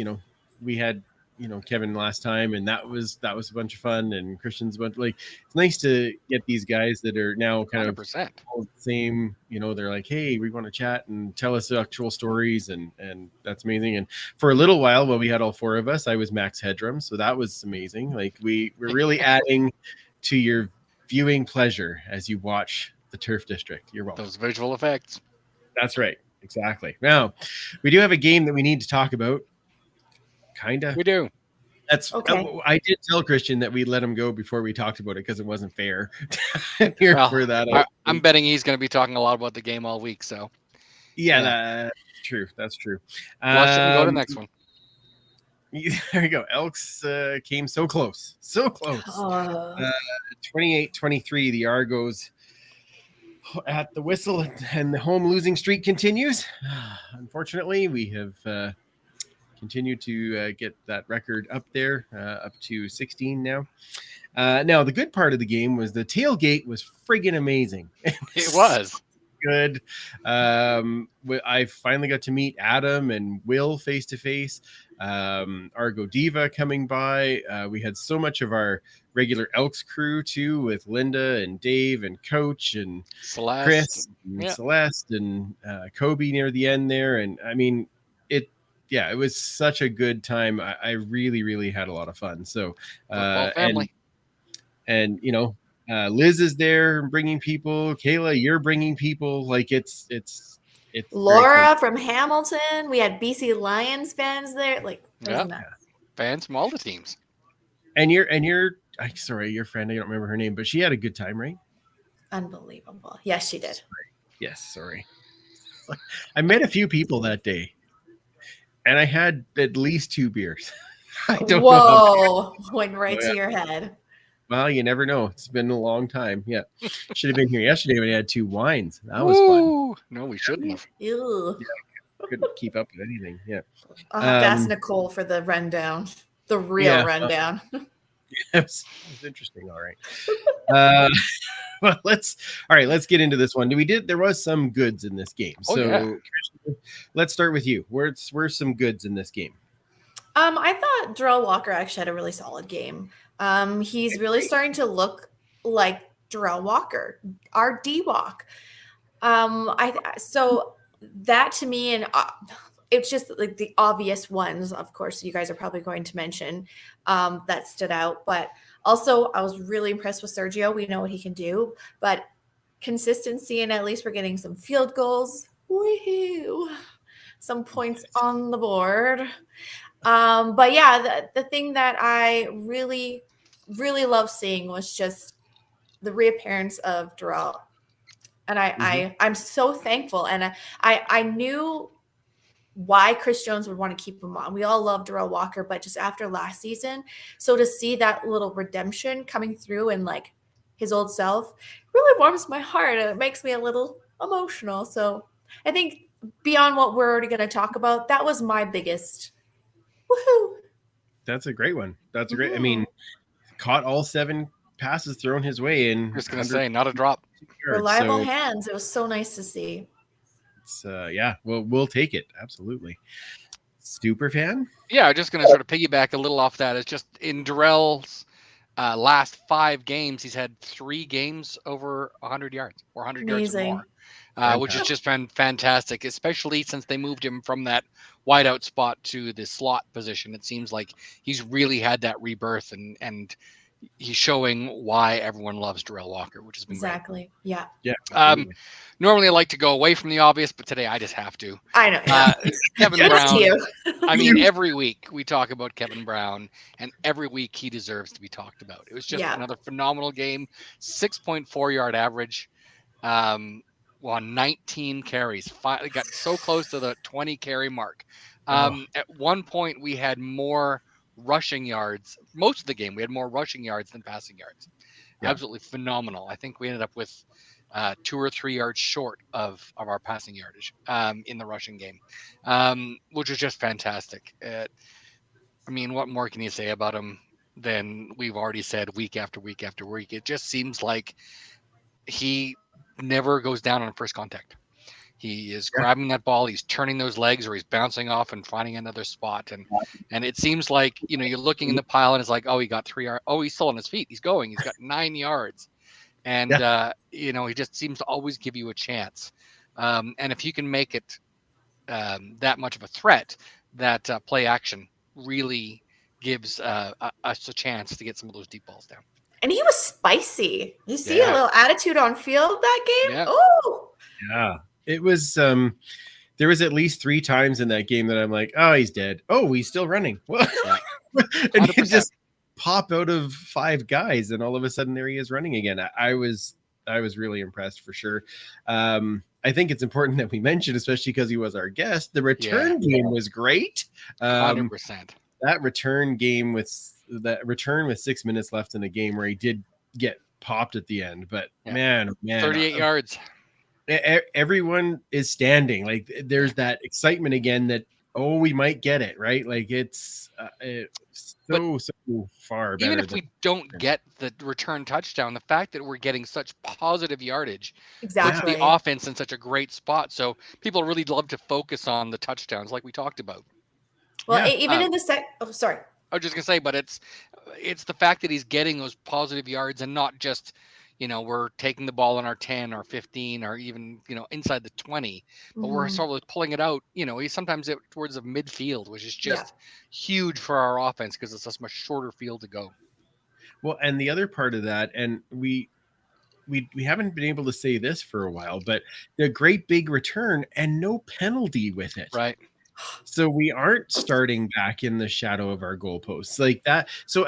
we had, Kevin last time and that was a bunch of fun and Christian's bunch it's nice to get these guys that are now kind 100%. of all the same, they're like, hey, we want to chat and tell us actual stories and that's amazing. And for a little while we had all 4 of us, I was Max Headroom. So that was amazing. Like we're really adding to your viewing pleasure as you watch the Turf District. You're welcome. Those visual effects. That's right. Exactly. Now, we do have a game that we need to talk about. Kinda. We do. That's Okay. I did tell Christian that we'd let him go before we talked about it because it wasn't fair. Here Well, for that. I'm betting he's going to be talking a lot about the game all week. So Yeah, yeah. True. That's true. Watch it and go to the next one. There you go. Elks came so close. So close. 28-23, the Argos at the whistle, and the home losing streak continues. Unfortunately, we have continued to get that record up there, up to 16 now. Now, the good part of the game was the tailgate was friggin' amazing. It was. Good. I finally got to meet Adam and Will face to face. Argo Diva coming by. We had so much of our regular Elks crew too, with Linda and Dave and Coach and Celeste. Chris and Celeste and Kobe near the end there. And I mean, it was such a good time. I really, really had a lot of fun. So, family. And you know, Liz is there bringing people. Kayla, you're bringing people. Like it's Laura from Hamilton. We had BC Lions fans there. Like, fans from all the teams. And your sorry, your friend, I don't remember her name, but she had a good time, right? Unbelievable. Yes, she did. Yes, sorry. I met a few people that day, and I had at least 2 beers. I don't know. Whoa, went right to your head. Well, you never know. It's been a long time. Yeah. Should have been here yesterday when I had 2 wines. That was fun. No, we shouldn't have. Ew. Yeah, couldn't keep up with anything. Yeah. I'll have to ask Nicole for the rundown. The real rundown. It was interesting. All right. Well, let's get into this one. There was some goods in this game. Christian, let's start with you. Where's some goods in this game? I thought Darrell Walker actually had a really solid game. He's really starting to look like Darrell Walker, our D-Walk. So that to me, and it's just like the obvious ones, of course, you guys are probably going to mention that stood out. But also, I was really impressed with Sergio. We know what he can do, but consistency, and at least we're getting some field goals. Woohoo! Some points on the board. But yeah, the thing that I really, really love seeing was just the reappearance of Darrell. And I'm so thankful. And I knew why Chris Jones would want to keep him on. We all love Darrell Walker, but just after last season, so to see that little redemption coming through and like his old self really warms my heart. And it makes me a little emotional. So I think beyond what we're already going to talk about, that was my biggest woohoo. That's a great one. That's a great. I mean, caught all 7 passes thrown his way, and I'm just gonna say, not a drop. Reliable hands. It was so nice to see. It's we'll take it, absolutely. Super fan. Yeah, I'm just gonna sort of piggyback a little off that. It's just in Darrell's last 5 games, he's had 3 games over 100 yards or 100 yards or more. Which has just been fantastic, especially since they moved him from that wideout spot to the slot position. It seems like he's really had that rebirth, and he's showing why everyone loves Darrell Walker, which has been great. Yeah. Normally I like to go away from the obvious, but today I just have to. I know. Kevin Brown. I mean, every week we talk about Kevin Brown, and every week he deserves to be talked about. It was just another phenomenal game. 6.4 yard average. On 19 carries, got so close to the 20 carry mark. At one point, we had more rushing yards. Most of the game, we had more rushing yards than passing yards. Yeah. Absolutely phenomenal. I think we ended up with 2 or 3 yards short of our passing yardage in the rushing game, which was just fantastic. I mean, what more can you say about him than we've already said week after week after week? It just seems like he never goes down on first contact. He is grabbing that ball, he's turning those legs, or he's bouncing off and finding another spot. And it seems like, you're looking in the pile and it's like, oh, he got 3 yards. Oh, he's still on his feet. He's going. He's got 9 yards. And, he just seems to always give you a chance. And if you can make it that much of a threat, that play action really gives us a chance to get some of those deep balls down. And he was spicy. You see a little attitude on field that game? Yeah. Oh, yeah. It was there there was at least 3 times in that game that I'm like, oh, he's dead. Oh, he's still running. Well, and he just pop out of 5 guys, and all of a sudden there he is running again. I was really impressed for sure. I think it's important that we mention, especially because he was our guest, the return game was great. 100%. That return with 6 minutes left in the game where he did get popped at the end, but man, 38 yards. Everyone is standing. Like there's that excitement again that, oh, we might get it, right? Like it's so far better. Even if we don't get the return touchdown, the fact that we're getting such positive yardage puts the offense in such a great spot. So people really love to focus on the touchdowns like we talked about. Well, even in the sorry. I was just gonna say, but it's the fact that he's getting those positive yards and not just, we're taking the ball in our 10 or 15 or even, inside the 20, but we're sort of pulling it out, he's sometimes towards the midfield, which is just huge for our offense because it's a much shorter field to go. Well, and the other part of that, and we haven't been able to say this for a while, but the great big return and no penalty with it. Right. So we aren't starting back in the shadow of our goalposts like that. So,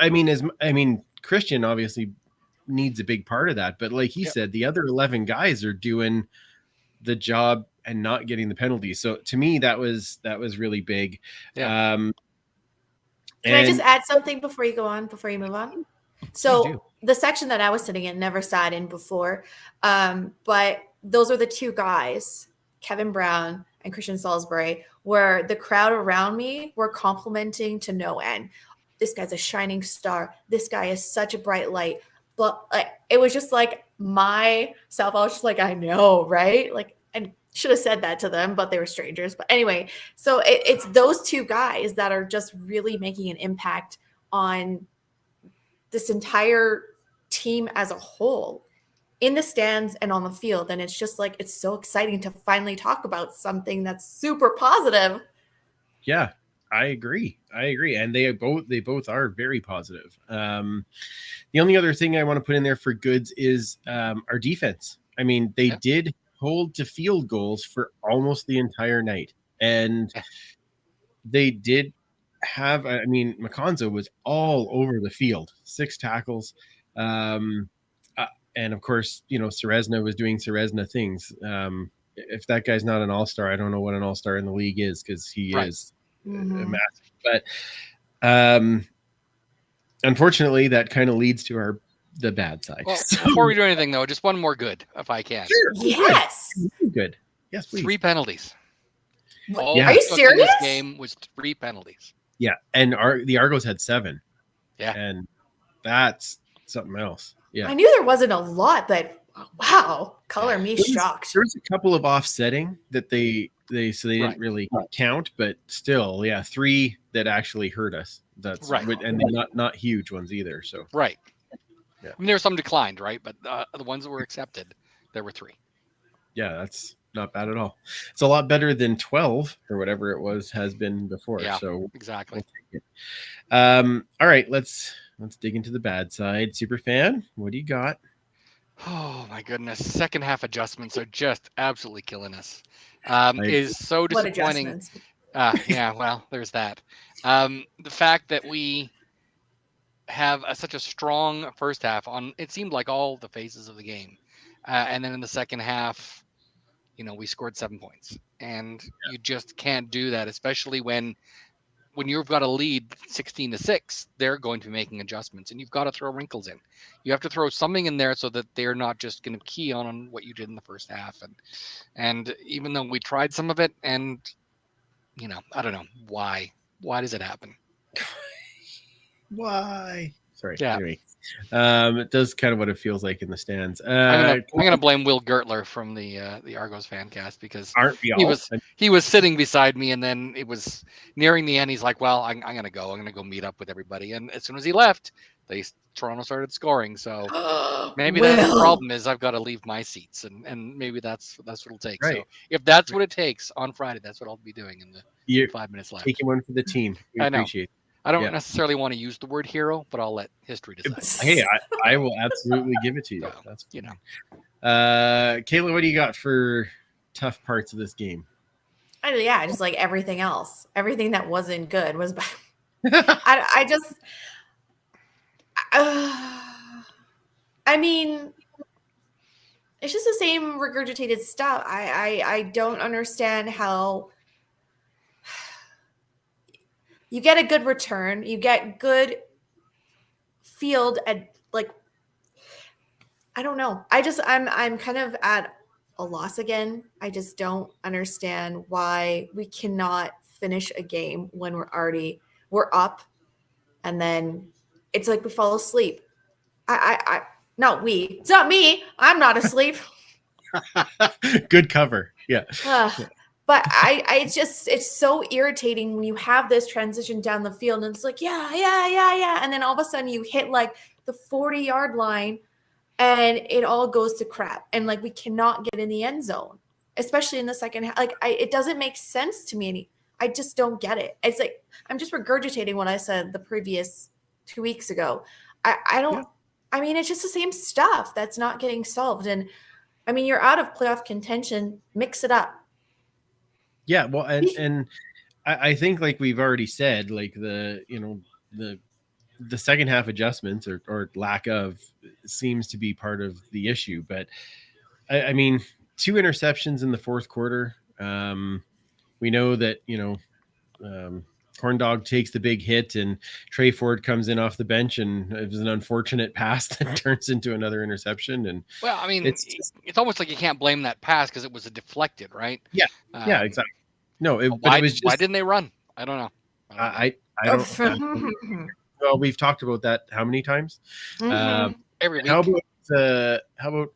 Christian obviously needs a big part of that, but like he said, the other 11 guys are doing the job and not getting the penalties. So to me, that was really big. Yeah. Can I just add something before you move on? So the section that I was sitting in never sat in before, but those are the 2 guys, Kevin Brown and Christian Saulsberry, where the crowd around me were complimenting to no end. This guy's a shining star. This guy is such a bright light. But it was just like myself. I was just like, I know, right? Like, I should have said that to them, but they were strangers. But anyway, so it's those 2 guys that are just really making an impact on this entire team as a whole, in the stands and on the field. And it's just like, it's so exciting to finally talk about something that's super positive. Yeah, I agree. And they both are very positive. The only other thing I want to put in there for goods is our defense. I mean, they did hold to field goals for almost the entire night. And they did have, Maconzo was all over the field, 6 tackles. And of course, Serezna was doing Serezna things. If that guy's not an all-star, I don't know what an all-star in the league is, because he is a massive. But unfortunately, that kind of leads to the bad side. Well, before we do anything, though, just one more good, if I can. Sure. Yes. Good. Yes, please. 3 penalties. Are you serious? This game was 3 penalties. Yeah, and the Argos had 7. Yeah, and that's something else. Yeah, I knew there wasn't a lot, but wow, color me shocked. There's a couple of offsetting that they didn't really count, but still, 3 that actually hurt us. That's right, and they're not huge ones either. So right, yeah. I mean, there were some declined, right, but the ones that were accepted, there were 3. Yeah, that's not bad at all. It's a lot better than 12 or whatever it has been before. Yeah, so exactly. We'll take it. All right, let's dig into the bad side. Superfan, what do you got? Oh my goodness, second half adjustments are just absolutely killing us. Is so disappointing. Yeah, well, there's that. The fact that we have such a strong first half on, it seemed like all the phases of the game, and then in the second half, we scored 7 points, and you just can't do that, especially when you've got a lead 16-6, they're going to be making adjustments, and you've got to throw wrinkles in. You have to throw something in there so that they're not just going to key on what you did in the first half. And even though we tried some of it, and I don't know why. Why does it happen? Why? Sorry. Yeah. Anyway, it does kind of what it feels like in the stands. I'm gonna blame Will Gertler from the Argos fan cast, because he was sitting beside me, and then it was nearing the end. He's like, "Well, I'm gonna go meet up with everybody." And as soon as he left, Toronto started scoring. So maybe that's the problem, is I've got to leave my seats, and maybe that's what it'll take. Right. So if that's what it takes on Friday, that's what I'll be doing in the 5 minutes left. Taking one for the team. We appreciate it. I don't necessarily want to use the word hero, but I'll let history decide. Hey, I will absolutely give it to you. So, that's Kayla, what do you got for tough parts of this game? Just like everything else. Everything that wasn't good was bad. I just, I mean, it's just the same regurgitated stuff. I don't understand how you get a good return, you get good field at like, I don't know. I'm kind of at a loss again. I just don't understand why we cannot finish a game when we're up, and then it's like we fall asleep. Not we. It's not me. I'm not asleep. Good cover. Yeah. But it's so irritating when you have this transition down the field and it's like, yeah. And then all of a sudden you hit like the 40-yard line and it all goes to crap. And like, we cannot get in the end zone, especially in the second half. Like, it doesn't make sense to me. I just don't get it. It's like, I'm just regurgitating what I said the previous 2 weeks ago. I don't, yeah. I mean, it's just the same stuff that's not getting solved. And I mean, you're out of playoff contention, mix it up. Yeah. Well, and I think like we've already said, like the second half adjustments or lack of seems to be part of the issue. But I mean, 2 interceptions in the fourth quarter. We know that, Corn Dog takes the big hit and Trey Ford comes in off the bench and it was an unfortunate pass that turns into another interception. And well, I mean, it's almost like you can't blame that pass because it was a deflected, right? Yeah. Yeah, exactly. No, why it was just, why didn't they run? I don't know. I don't. Well, we've talked about that how many times? Every week. How about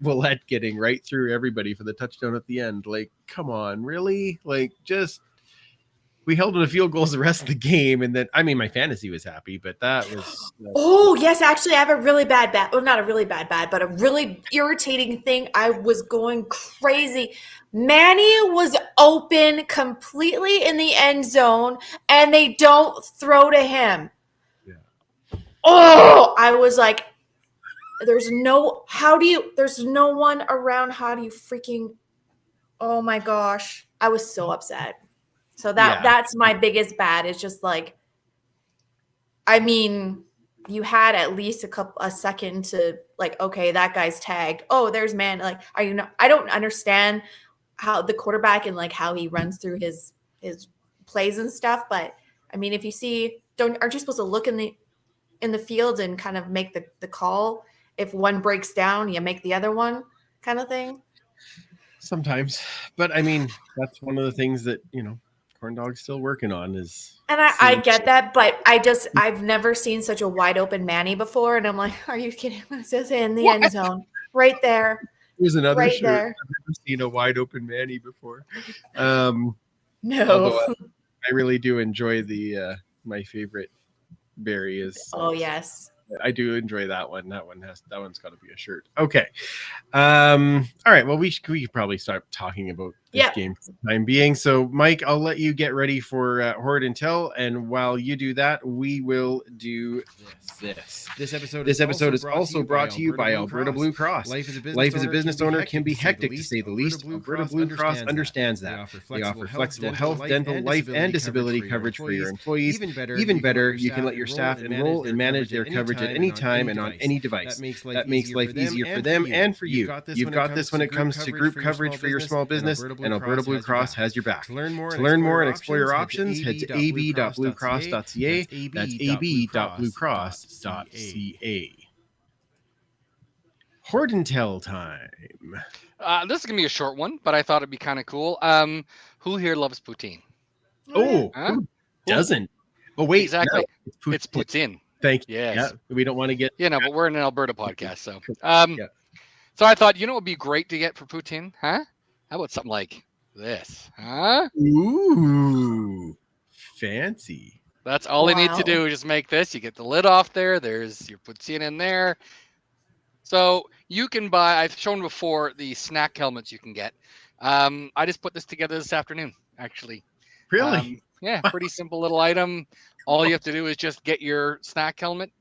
Willette getting right through everybody for the touchdown at the end? Like, come on, really? Like, just we held on to field goals the rest of the game, and then I mean, my fantasy was happy, but that was. Oh yes, actually, I have a really bad well, not a really bad, but a really irritating thing. I was going crazy. Manny was open completely in the end zone, and they don't throw to him. Yeah. Oh, I was like, there's no one around. How do you freaking, oh my gosh. I was so upset. So that's my biggest bad. It's just like, I mean, you had at least a second to like, okay, that guy's tagged. Oh, there's man. Like, are you not? I don't understand how the quarterback and like how he runs through his plays and stuff. But I mean, if you see, aren't you supposed to look in the field and kind of make the call? If one breaks down, you make the other one, kind of thing. Sometimes, but I mean, that's one of the things that Corn Dog's still working on is. And I get that, but I've never seen such a wide open Manny before, and I'm like, are you kidding? It's just in the end zone, right there. There's another right shirt. There. I've never seen a wide open Manny before. No, I really do enjoy the my favorite berry is. Oh yes. I do enjoy that one. That one's got to be a shirt. Okay. All right. Well, we could probably start talking about this game for the time being. So, Mike, I'll let you get ready for Horde and Tell, and while you do that, we will do this. This episode is also brought to you by Alberta Blue Cross. Life as a business owner can be hectic, to say the least. Alberta Blue Cross understands that. They offer flexible health, dental, life, and disability coverage for your employees. Even better, you can let your staff enroll and manage their coverage at any time and on any device. That makes life easier for them and for you. You've got this when it comes to group coverage for your small business, and Alberta Blue Cross has your back. To learn more and explore your options, head to ab.bluecross.ca. That's ab.bluecross.ca. Horde and Tell time. This is going to be a short one, but I thought it'd be kind of cool. Who here loves poutine? Oh, who doesn't? Oh, wait. Exactly. No, it's poutine. Thank you. Yes. Yeah, we don't want to get. But we're in an Alberta podcast, so. So I thought, what would be great to get for poutine, huh? How about something like this, huh? Ooh, fancy. That's all you need to do. Just make this. You get the lid off there. There's your poutine in there. So you can buy. I've shown before the snack helmets you can get. I just put this together this afternoon, actually. Really? Yeah, pretty simple little item. All you have to do is just get your snack helmet.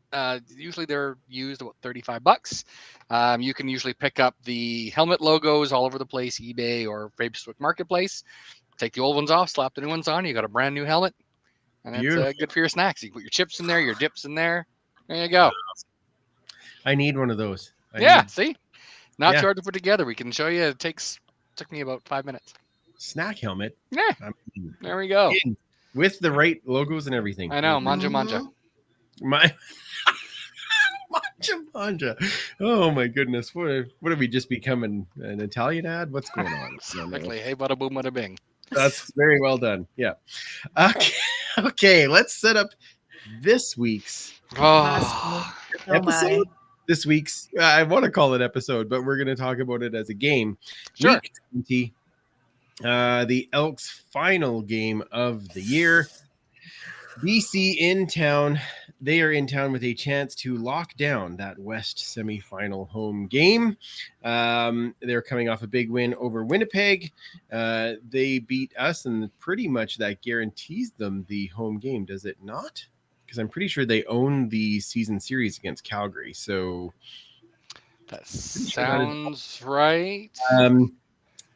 Usually they're used about $35. You can usually pick up the helmet logos all over the place, eBay or Facebook Marketplace. take the old ones off, slap the new ones on. You got a brand new helmet, and it's good for your snacks. You put your chips in there, your dips in there. There you go. I need one of those. See, not too hard to put together. We can show you. It took me about 5 minutes. Snack helmet. Yeah, there we go. With the right logos and everything. I know, manja. My manja. Oh my goodness! What have we just become an Italian ad? What's going on? Exactly. Hey, bada boom, bada bing. That's very well done. Yeah. Okay. Let's set up this week's episode. This week's I want to call it episode, but we're going to talk about it as a game. Sure. Week 20, the Elks' final game of the year. BC in town. They are in town with a chance to lock down that West semifinal home game. They're coming off a big win over Winnipeg. They beat us, and pretty much that guarantees them the home game, does it not? Because I'm pretty sure they own the season series against Calgary. So that sounds right.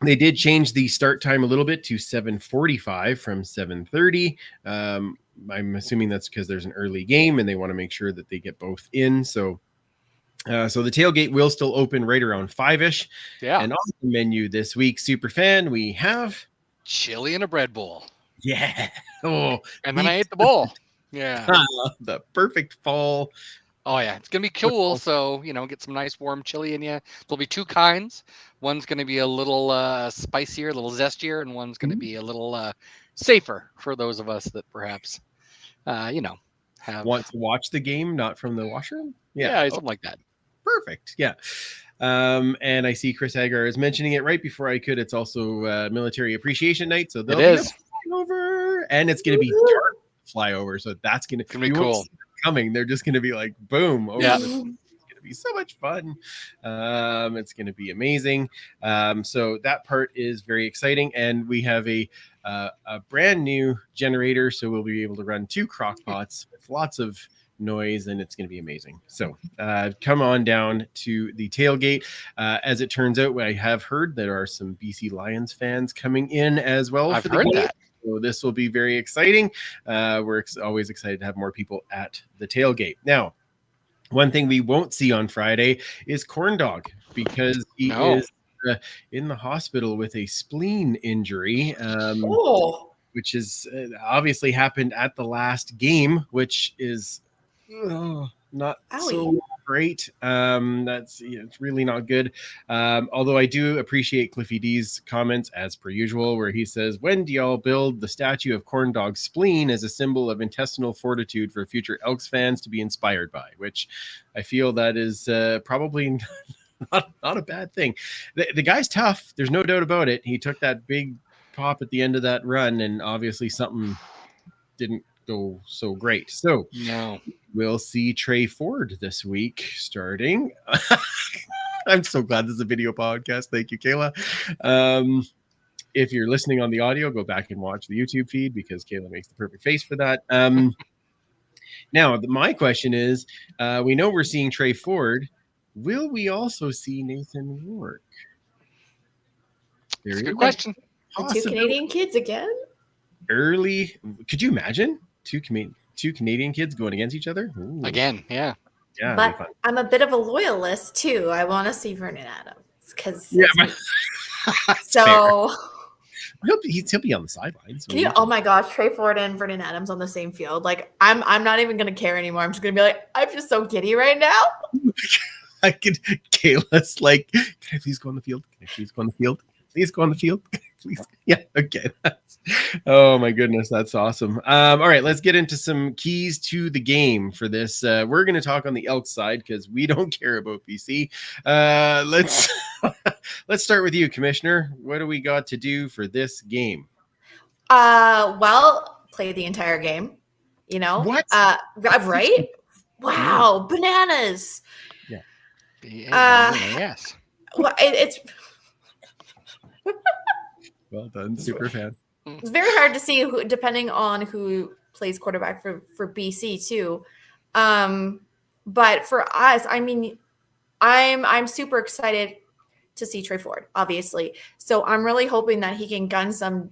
They did change the start time a little bit to 7:45 from 7:30. I'm assuming that's because there's an early game and they want to make sure that they get both in. So the tailgate will still open right around 5-ish. Yeah. And on the menu this week, Superfan, we have chili in a bread bowl. Yeah. Oh, and then I ate the bowl. Yeah. The perfect fall. Oh yeah, it's gonna be cool. So get some nice warm chili in you. There'll be two kinds. One's gonna be a little spicier, a little zestier, and one's gonna be a little safer for those of us that perhaps want to watch the game, not from the washroom. Yeah, something like that. Perfect. Yeah. And I see Chris Hagar is mentioning it right before I could. It's also Military Appreciation Night, so it is over, and it's gonna be dark flyover, so that's gonna be cool. Coming, they're just gonna be like boom. Yeah. It's gonna be so much fun. It's gonna be amazing. So that part is very exciting, and we have a brand new generator, so we'll be able to run 2 crock pots with lots of noise, and it's going to be amazing. So come on down to the tailgate. As it turns out, I have heard there are some BC Lions fans coming in as well. I've heard that. So this will be very exciting. We're always excited to have more people at the tailgate. Now, one thing we won't see on Friday is Corn Dog, because he is in the hospital with a spleen injury, which is obviously happened at the last game, which is not so great. It's really not good. Although I do appreciate Cliffy D's comments as per usual, where he says, when do y'all build the statue of Corn Dog's spleen as a symbol of intestinal fortitude for future Elks fans to be inspired by? Which I feel that is probably not a bad thing. The guy's tough. There's no doubt about it. He took that big pop at the end of that run, and obviously something didn't go so great. So we'll see Trey Ford this week starting. I'm so glad this is a video podcast. Thank you, Kayla. If you're listening on the audio, go back and watch the YouTube feed, because Kayla makes the perfect face for that. Now, my question is, we know we're seeing Trey Ford. Will we also see Nathan Rourke? That's a good question. The 2 Canadian kids again? Early. Could you imagine two Canadian kids going against each other? Ooh. Again, yeah. Yeah, but I'm a bit of a loyalist too. I want to see Vernon Adams because so he'll be on the sidelines. Oh my gosh, Trey Ford and Vernon Adams on the same field. Like I'm not even gonna care anymore. I'm just gonna be like, I'm just so giddy right now. Kayla's like, can I please go on the field? Can I please go on the field? Please go on the field. Please. Yeah. Okay. Oh my goodness. That's awesome. All right. Let's get into some keys to the game for this. We're going to talk on the Elks side because we don't care about BC. Let's start with you, Commissioner. What do we got to do for this game? Well, play the entire game, What? Right? Wow. Bananas. Yeah. Yes. Well, it's well done, super fan. It's very hard to see who, depending on who plays quarterback for BC too. But for us, I mean, I'm super excited to see Trey Ford, obviously. So I'm really hoping that he can gun some,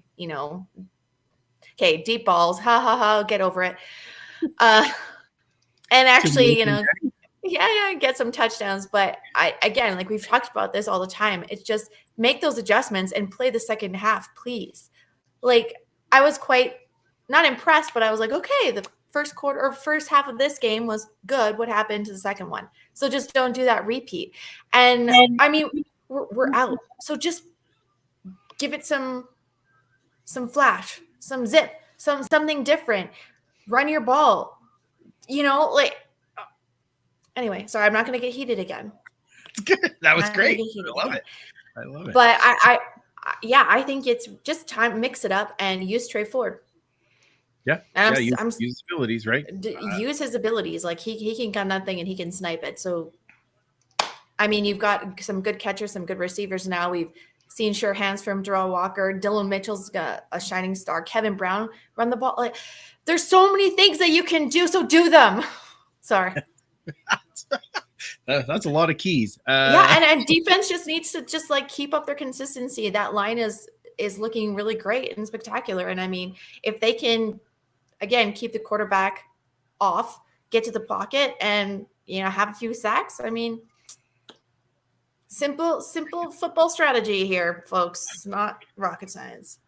okay, deep balls, get over it. And actually, get some touchdowns. But again, like we've talked about this all the time, it's just make those adjustments and play the second half, please. Like I was quite not impressed, but I was like, okay, the first quarter or first half of this game was good. What happened to the second one? So just don't do that repeat. And I mean, we're out. So just give it some flash, some zip, something different. Run your ball. Anyway, sorry, I'm not going to get heated again. Good. That was great. I love it. But I think it's just time, mix it up and use Trey Ford. Yeah. Use his abilities, right? Use his abilities. Like he can gun that thing and he can snipe it. So, I mean, you've got some good catchers, some good receivers now. We've seen sure hands from Darrell Walker. Dylan Mitchell's got a shining star. Kevin Brown run the ball. Like, there's so many things that you can do. So do them. Sorry. That's a lot of keys. And defense just needs to just like keep up their consistency. That line is looking really great and spectacular. And I mean, if they can, again, keep the quarterback off, get to the pocket, and have a few sacks. I mean, simple football strategy here, folks. It's not rocket science.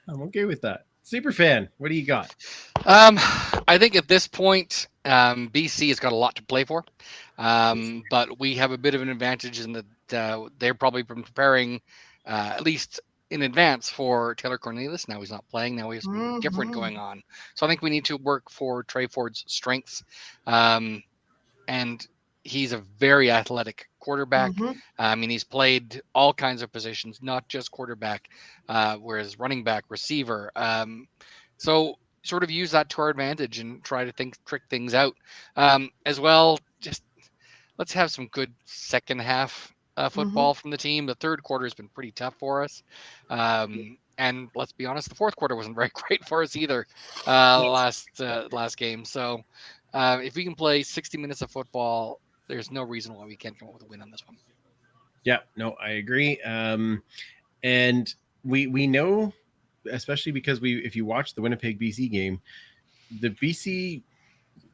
I'm okay with that. Superfan, what do you got? I think at this point, BC has got a lot to play for, but we have a bit of an advantage in that they're probably been preparing at least in advance for Taylor Cornelius. Now he's not playing. Now he has something different going on. So I think we need to work for Trey Ford's strengths, and he's a very athletic quarterback. I mean, he's played all kinds of positions, not just quarterback, whereas running back, receiver. So sort of use that to our advantage and try to trick things out. As well, just let's have some good second half football from the team. The third quarter has been pretty tough for us. And let's be honest, the fourth quarter wasn't very great for us either last game. So if we can play 60 minutes of football, there's no reason why we can't come up with a win on this one. Yeah, no, I agree. And we know, especially because if you watch the Winnipeg BC game, the BC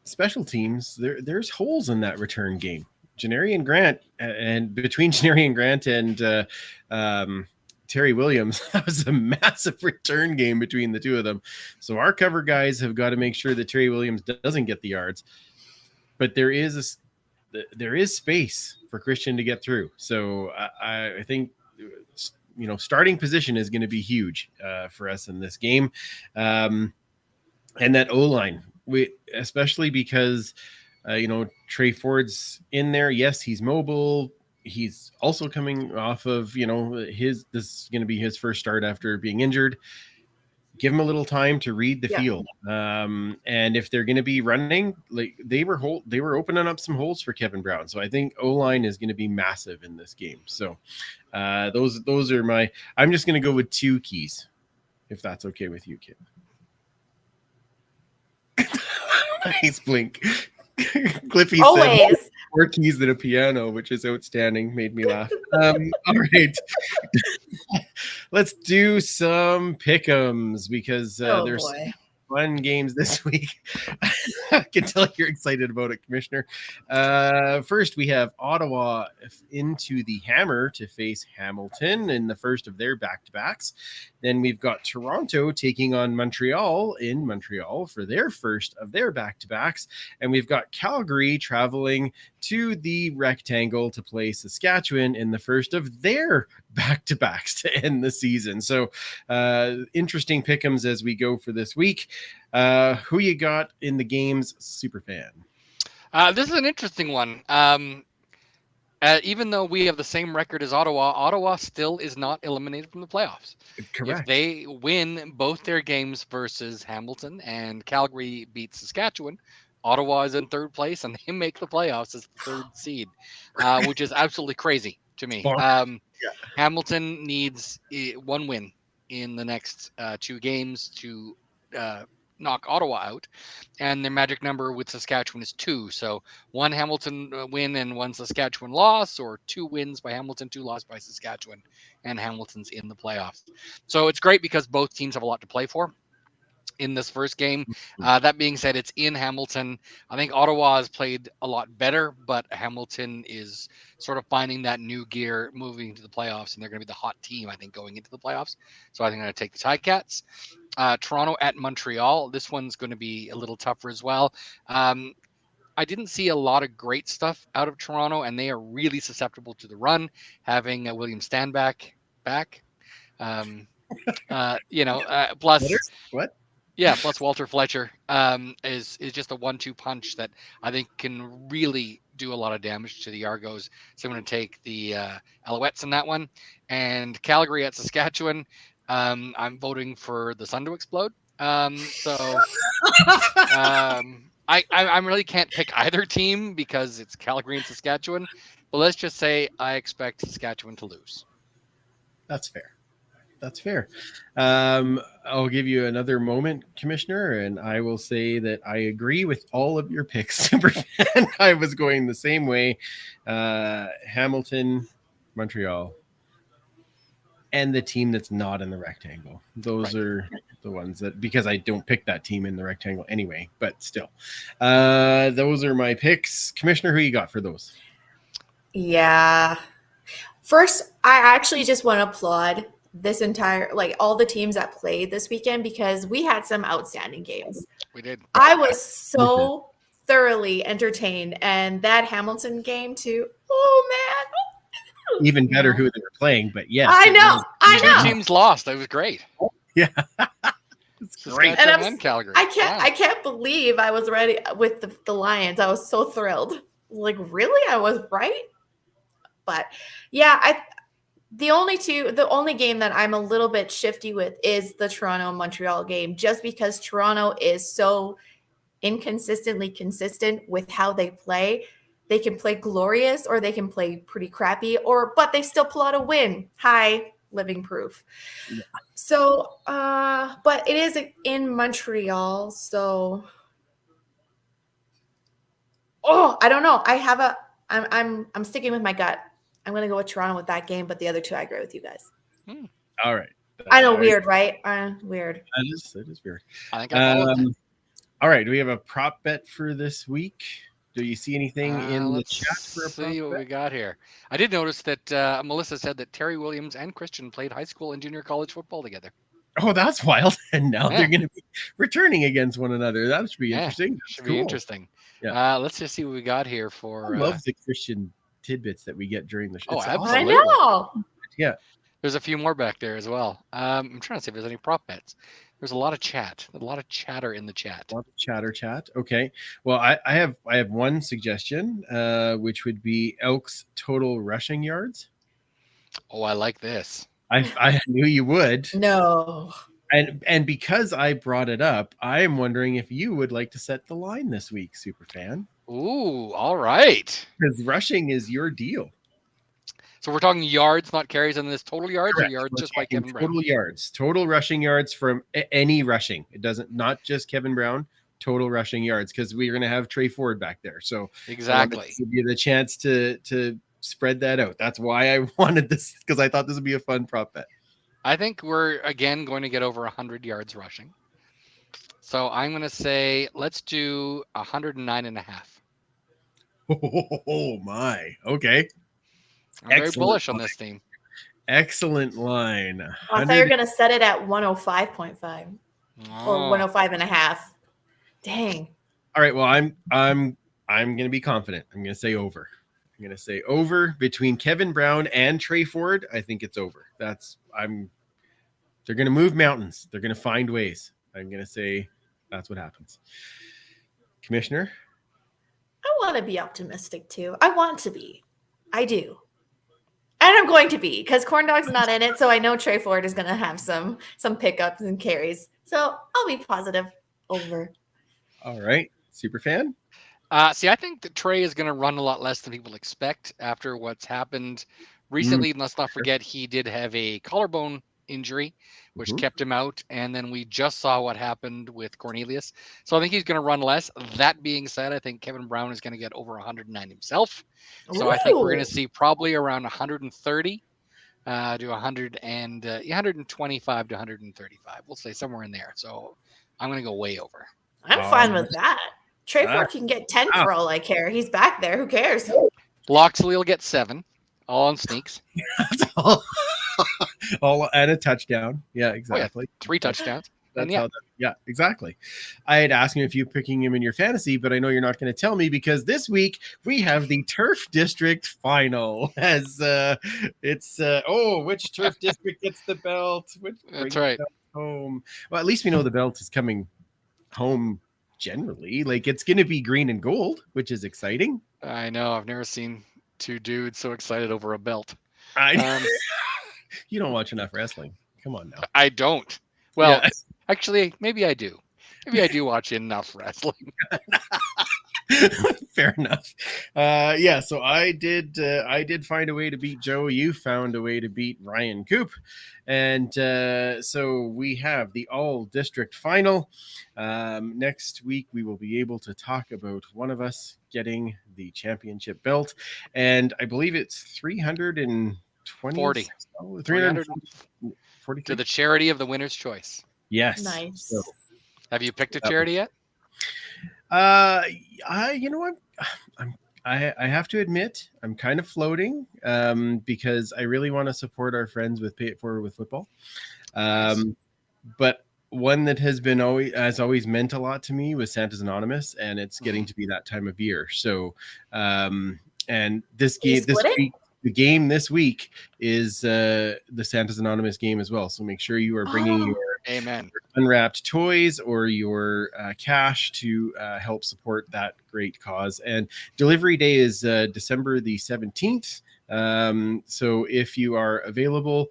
special teams, there's holes in that return game. Janarian Grant, and between Janarian Grant and Terry Williams, that was a massive return game between the two of them. So our cover guys have got to make sure that Terry Williams doesn't get the yards. But there is space for Christian to get through. So I think starting position is going to be huge for us in this game, and that O-line, especially because Trey Ford's in there. Yes, he's mobile. He's also coming off of this is going to be his first start after being injured. Give him a little time to read the field. And if they're going to be running, like they were opening up some holes for Kevin Brown. So I think O-line is going to be massive in this game. So those are I'm just going to go with 2 keys, if that's okay with you, kid. Nice blink. Cliffy Always. said 4 keys than a piano, which is outstanding. Made me laugh. All right. Let's do some pick'ems because there's fun games this week. I can tell you're excited about it, Commissioner. First, we have Ottawa into the Hammer to face Hamilton in the first of their back-to-backs. Then we've got Toronto taking on Montreal in Montreal for their first of their back-to-backs. And we've got Calgary traveling to the Rectangle to play Saskatchewan in the first of their back-to-backs to end the season. So interesting pick'ems as we go for this week. Who you got in the games, Superfan? This is an interesting one. Even though we have the same record as Ottawa still is not eliminated from the playoffs. Correct. If they win both their games versus Hamilton and Calgary beats Saskatchewan, Ottawa is in third place and they make the playoffs as the third seed, which is absolutely crazy to me. Hamilton needs 1 win in the next 2 games to knock Ottawa out, and their magic number with Saskatchewan is 2. So 1 Hamilton win and 1 Saskatchewan loss, or 2 wins by Hamilton, 2 losses by Saskatchewan, and Hamilton's in the playoffs. So it's great because both teams have a lot to play for in this first game. That being said, it's in Hamilton. I think Ottawa has played a lot better, but Hamilton is sort of finding that new gear moving to the playoffs, and they're going to be the hot team, I think, going into the playoffs. So I think I'm going to take the Ticats. Toronto at Montreal. This one's going to be a little tougher as well. I didn't see a lot of great stuff out of Toronto, and they are really susceptible to the run, having William Stanback back. Plus what? Yeah, plus Walter Fletcher is just a 1-2 punch that I think can really do a lot of damage to the Argos. So I'm going to take the Alouettes in that one. And Calgary at Saskatchewan, I'm voting for the Sun to explode. I really can't pick either team because it's Calgary and Saskatchewan. But let's just say I expect Saskatchewan to lose. That's fair. That's fair. I'll give you another moment, Commissioner, and I will say that I agree with all of your picks, Superfan. I was going the same way. Hamilton, Montreal, and the team that's not in the rectangle. Those are the ones that, because I don't pick that team in the rectangle anyway, but still. Those are my picks. Commissioner, who you got for those? Yeah. First, I actually just want to applaud this entire, all the teams that played this weekend, because we had some outstanding games. We did. I was so thoroughly entertained, and that Hamilton game too. Oh man, even better who they were playing, but yes, I know. Two teams lost. That was great. Yeah, it's great. And Calgary. I can't believe I was ready with the Lions. I was so thrilled. Like, really, I was right. But yeah, the only game that I'm a little bit shifty with is the Toronto Montreal game, just because Toronto is so inconsistently consistent with how they play. They can play glorious or they can play pretty crappy, but they still pull out a win. Hi, living proof. Yeah. So, but it is in Montreal, so I don't know. I'm sticking with my gut. I'm going to go with Toronto with that game, but the other two, I agree with you guys. All right. I know, weird, right? Weird. That is weird. I think I'm all right. Do we have a prop bet for this week? Do you see anything in the chat for a prop see what we got here? I did notice that Melissa said that Terry Williams and Christian played high school and junior college football together. Oh, that's wild. And now they're going to be returning against one another. That should be interesting. Should be interesting. Yeah. Let's just see what we got here for. I love the Christian tidbits that we get during the show. Oh, absolutely. I know. Yeah. There's a few more back there as well. I'm trying to see if there's any prop bets. There's a lot of chatter in the chat. A lot of chat. Okay. Well, I have one suggestion, which would be Elks total rushing yards. Oh, I like this. I knew you would. No. And because I brought it up, I am wondering if you would like to set the line this week, Superfan. Ooh, all right. Because rushing is your deal. So we're talking yards, not carries, on this total yards. Correct. Or yards just by Kevin Brown? Total yards. Total rushing yards from any rushing. It doesn't, not just Kevin Brown, total rushing yards, because we're going to have Trey Ford back there. So exactly. Give you the chance to spread that out. That's why I wanted this, because I thought this would be a fun prop bet. I think we're, again, going to get over 100 yards rushing. So I'm going to say, let's do 109.5. Oh my. Okay. I'm very bullish on this team. Excellent line. I thought you were going to set it at 105.5 or 105.5. Dang. All right. Well, I'm going to be confident. I'm going to say over. I'm going to say over between Kevin Brown and Trey Ford. I think it's over. They're going to move mountains. They're going to find ways. I'm going to say that's what happens. Commissioner? I want to be optimistic too. I want to be. I do. And I'm going to be, because Corn Dog's not in it, so I know Trey Ford is going to have some pickups and carries. So I'll be positive. Over. All right. Superfan? See, I think that Trey is going to run a lot less than people expect after what's happened recently. Let's not forget he did have a collarbone injury, which kept him out. And then we just saw what happened with Cornelius. So I think he's going to run less. That being said, I think Kevin Brown is going to get over 109 himself. So I think we're going to see probably around 130 to 100 and 125 to 135. We'll say somewhere in there. So I'm going to go way over. I'm fine with that. Trey Ford can get 10 for all I care. He's back there. Who cares? Loxley will get 7, all on sneaks. That's all and a touchdown. Yeah, exactly. Oh, yeah. 3 touchdowns. That's how exactly. I had asked him if you're picking him in your fantasy, but I know you're not going to tell me because this week we have the Turf District Final. As it's which Turf District gets the belt? That's right. Home. Well, at least we know the belt is coming home. Generally, like it's going to be green and gold, which is exciting. I know. I've never seen 2 dudes so excited over a belt. You don't watch enough wrestling. Come on now. I don't. Well, actually, maybe I do. Maybe I do watch enough wrestling. Fair enough. So I did find a way to beat Joe. You found a way to beat Ryan Coop. And so we have the all district final. Next week, we will be able to talk about one of us getting the championship belt. And I believe it's 340 to the charity of the winner's choice. Yes. Nice. So, have you picked a charity yet? I have to admit I'm kind of floating because I really want to support our friends with Pay It Forward with football. But one that has always meant a lot to me was Santa's Anonymous, and it's getting to be that time of year. So and this week, the game this week is the Santa's Anonymous game as well. So make sure you are bringing your unwrapped toys or your cash to help support that great cause. And delivery day is December the 17th. So if you are available,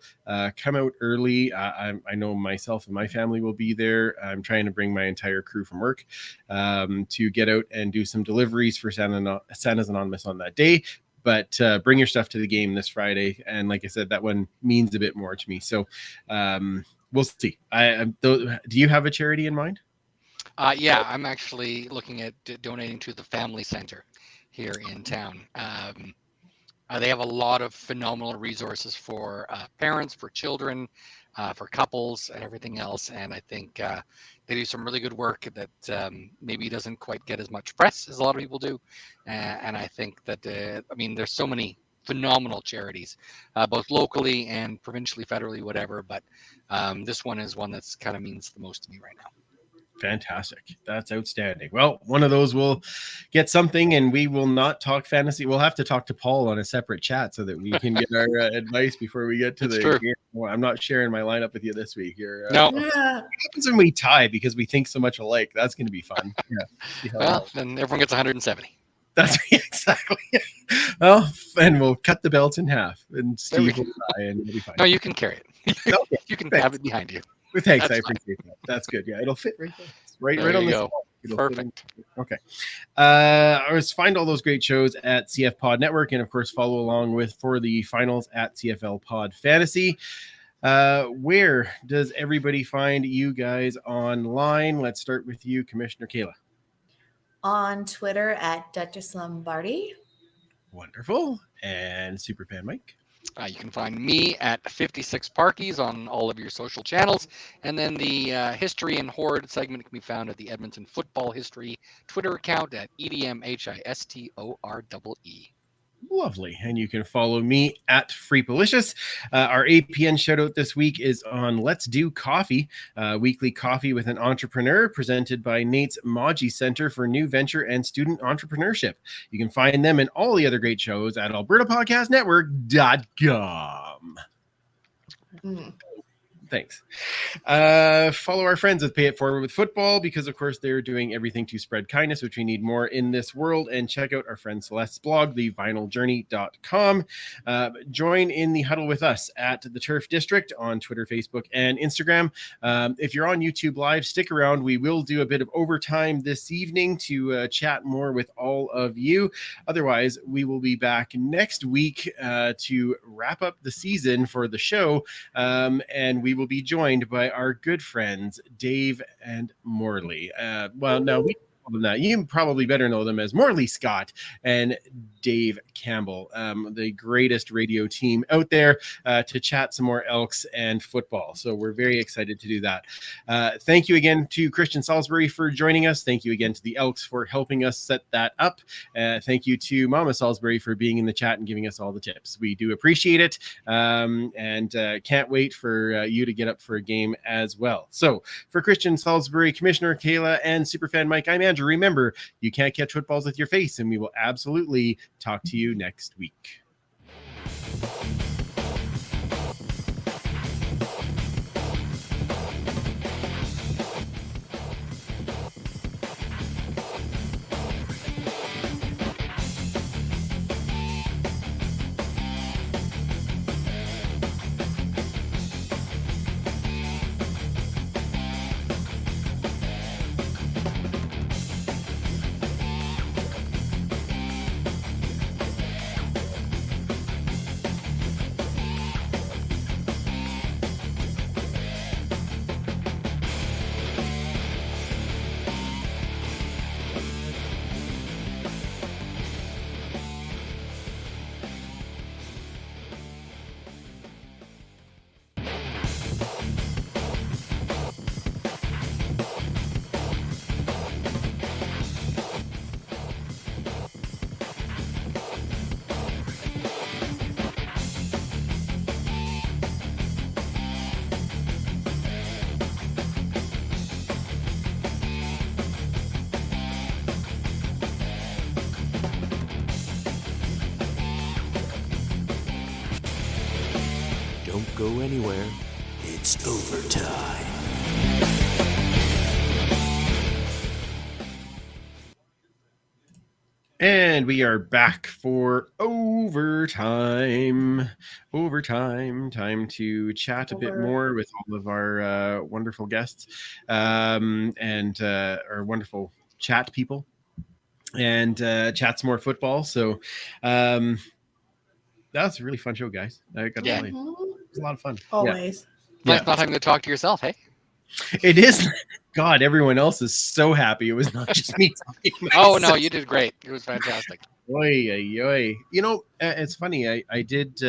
come out early. I know myself and my family will be there. I'm trying to bring my entire crew from work to get out and do some deliveries for Santa's Anonymous on that day. But bring your stuff to the game this Friday. And like I said, that one means a bit more to me. So we'll see. Do you have a charity in mind? I'm actually looking at donating to the Family Center here in town. They have a lot of phenomenal resources for parents, for children, for couples, and everything else. And I think they do some really good work that maybe doesn't quite get as much press as a lot of people do. And I think that, there's so many phenomenal charities, both locally and provincially, federally, whatever. But this one is one that's kind of means the most to me right now. Fantastic. That's outstanding. Well, one of those will get something, and we will not talk fantasy. We'll have to talk to Paul on a separate chat so that we can get our advice before we get to the game. Well, I'm not sharing my lineup with you this week. No. What happens when we tie because we think so much alike? That's going to be fun. Yeah. Well, then everyone gets 170. That's exactly. Well, and we'll cut the belts in half, and Steve will tie, and it'll be fine. No, you can carry it. Okay. You can have it behind you. Thanks, I appreciate that. That's good. Yeah, it'll fit right there. Right on the go. Perfect. Okay. I was find all those great shows at CF Pod Network, and of course follow along for the finals at CFL Pod Fantasy. Where does everybody find you guys online? Let's start with you, Commissioner Kayla. On Twitter at Duchess Lombardi. Wonderful. And Superpan Mike. You can find me at 56 Parkies on all of your social channels. And then the History and Horde segment can be found at the Edmonton Football History Twitter account at EDMHISTOREE. Lovely. And you can follow me at Freepalicious. Our APN shout out this week is on Let's Do Coffee, weekly coffee with an entrepreneur presented by Nate's Maji Center for New Venture and Student Entrepreneurship. You can find them and all the other great shows at albertapodcastnetwork.com. Thanks. Follow our friends at Pay It Forward with Football, because of course they're doing everything to spread kindness, which we need more in this world. And check out our friend Celeste's blog, thevinyljourney.com. Join in the huddle with us at the Turf District on Twitter, Facebook, and Instagram. If you're on YouTube Live, stick around. We will do a bit of overtime this evening to chat more with all of you. Otherwise, we will be back next week to wrap up the season for the show. And we will be joined by our good friends, Dave and Morley. Well, no, we call them that. You probably better know them as Morley Scott and Dave Campbell, the greatest radio team out there to chat some more Elks and football. So we're very excited to do that. Thank you again to Christian Saulsberry for joining us. Thank you again to the Elks for helping us set that up. Thank you to Mama Saulsberry for being in the chat and giving us all the tips. We do appreciate it, and can't wait for you to get up for a game as well. So for Christian Saulsberry, Commissioner Kayla, and Superfan Mike, I'm Andrew. Remember, you can't catch footballs with your face, and we will absolutely talk to you next week. Don't go anywhere. It's overtime. And we are back for overtime. Time to chat a bit more with all of our wonderful guests and our wonderful chat people, and chat some more football. So that was a really fun show, guys. I got to tell you, it was a lot of fun. Always. Nice not having to talk to yourself, hey? It is. God, everyone else is so happy. It was not just me talking. Oh no, you did great. It was fantastic. Oy, oy, oy. You know, it's funny. I did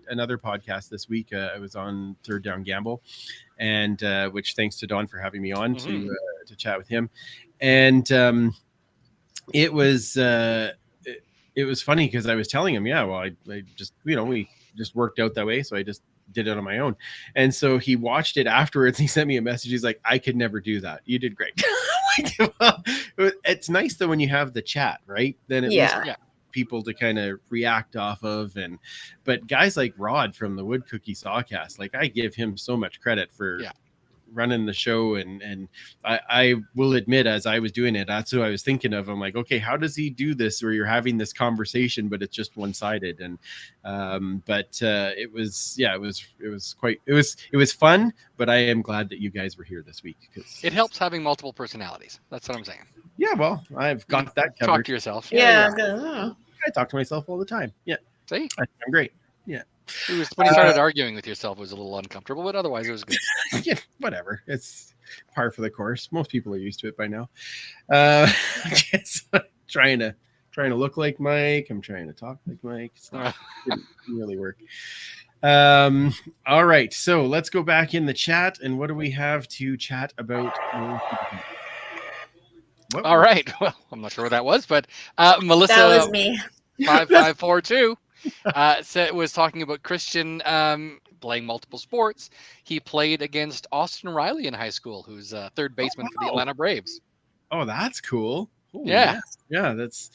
another podcast this week. I was on Third Down Gamble, and which thanks to Don for having me on to chat with him. And it was funny because I was telling him, I just, we just worked out that way, so I just did it on my own. And so he watched it afterwards. He sent me a message. He's like, I could never do that. You did great. It's nice though when you have the chat, right? Then at least people to kind of react off of. But guys like Rod from the Wood Cookie Sawcast, like I give him so much credit for running the show, and I will admit, as I was doing it, that's who I was thinking of. I'm like, okay, how does he do this where you're having this conversation but it's just one-sided? And it was fun. But I am glad that you guys were here this week, because it helps having multiple personalities. That's what I'm saying. Yeah, well, I've got that covered. Talk to yourself. I talk to myself all the time. See, I'm great. It was when you started arguing with yourself, it was a little uncomfortable, but otherwise it was good. Whatever. It's par for the course. Most people are used to it by now. Trying to look like Mike. I'm trying to talk like Mike. It didn't really work. All right. So let's go back in the chat. And what do we have to chat about? All right. Well, I'm not sure what that was, but Melissa. That was me. 5542. Was talking about Christian playing multiple sports. He played against Austin Riley in high school, who's a third baseman for the Atlanta Braves. Oh, that's cool. Ooh, yeah. Yes. Yeah, that's,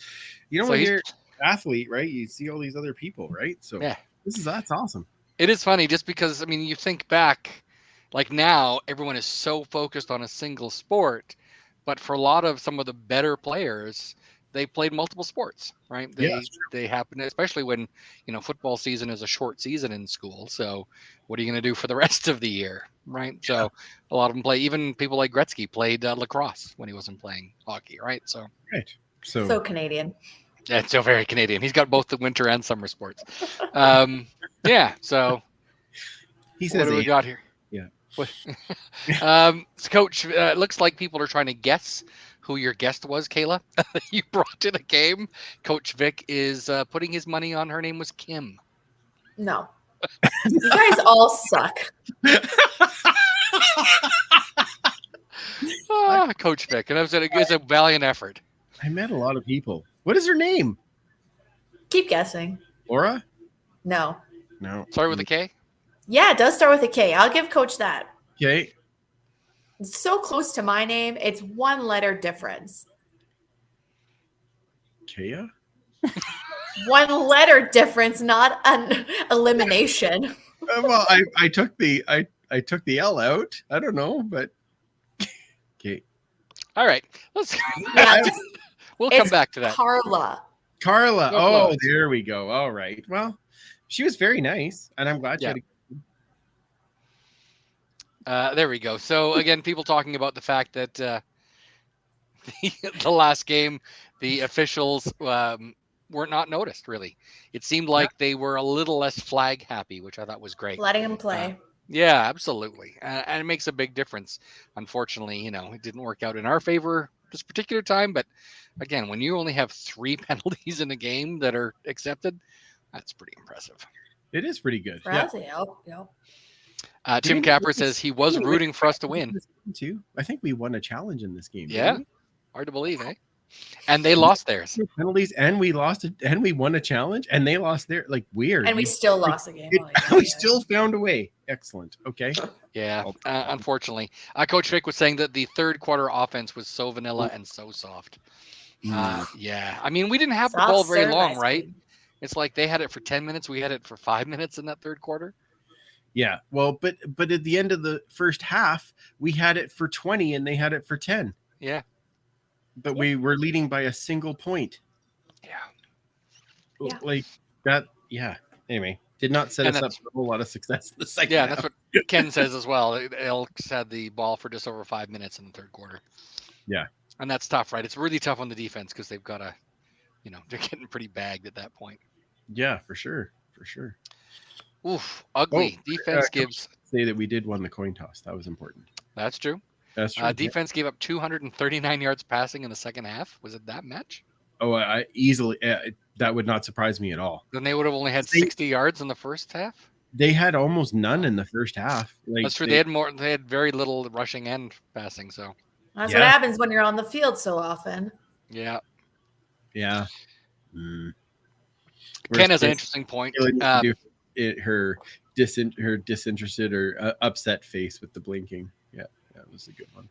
so when you're an athlete, right? You see all these other people, right? So that's awesome. It is funny just because, you think back, Like now, everyone is so focused on a single sport, but for a lot of some of the better players, they played multiple sports, right? Yeah, They happen, especially when football season is a short season in school. So what are you going to do for the rest of the year, right? Yeah. So a lot of them play. Even people like Gretzky played lacrosse when he wasn't playing hockey, right? So right. So Canadian. Yeah, it's so very Canadian. He's got both the winter and summer sports. Yeah. So he says what do we got here? Yeah. So Coach, it looks like people are trying to guess who your guest was, Kayla, that you brought to the game. Coach Vic is putting his money on her name was Kim. No. You guys all suck. Coach Vic. And it was a valiant effort. I met a lot of people. What is her name? Keep guessing. Laura? No. Start with a K? Yeah, it does start with a K. I'll give Coach that. Okay. It's so close to my name. It's one letter difference. Kaya? One letter difference, not an elimination. Well, I took the L out. I don't know, but okay. All right. We'll come back to that. Carla. Oh, there we go. All right. Well, she was very nice, and I'm glad she had there we go. So again, people talking about the fact that the last game, the officials were not noticed. Really, it seemed like they were a little less flag happy, which I thought was great. Letting them play. Yeah, absolutely, and it makes a big difference. Unfortunately, it didn't work out in our favor this particular time. But again, when you only have 3 penalties in a game that are accepted, that's pretty impressive. It is pretty good. Yep. Tim Capper says he was rooting for us to win. Too. I think we won a challenge in this game. Yeah, hard to believe, eh? And they lost theirs. Penalties, and we lost it, and we won a challenge, and they lost their weird. And we still lost the game. We still found a way. Excellent. Okay. Yeah. Unfortunately, Coach Vic was saying that the third quarter offense was so vanilla and so soft. Yeah. I mean, we didn't have the ball very long, right? It's like they had it for 10 minutes. We had it for 5 minutes in that third quarter. Yeah. Well, but at the end of the first half, we had it for 20 and they had it for 10. Yeah. But we were leading by a single point. Yeah. Like that. Yeah. Anyway, did not set us up for a whole lot of success in the second half. That's what Ken says as well. Elks had the ball for just over 5 minutes in the third quarter. Yeah. And that's tough, right? It's really tough on the defense because they've got they're getting pretty bagged at that point. Yeah, for sure. For sure. Oof, ugly. Defense gives. Say that we did win the coin toss. That was important. That's true. That's true. Defense gave up 239 yards passing in the second half. Was it that much? Oh, I easily. That would not surprise me at all. Then they would have only had 60 yards in the first half. They had almost none in the first half. That's true. They had more. They had very little rushing and passing. So that's what happens when you're on the field so often. Yeah. Yeah. Ken has an interesting point. Her disinterested or upset face with the blinking. Yeah, that was a good one.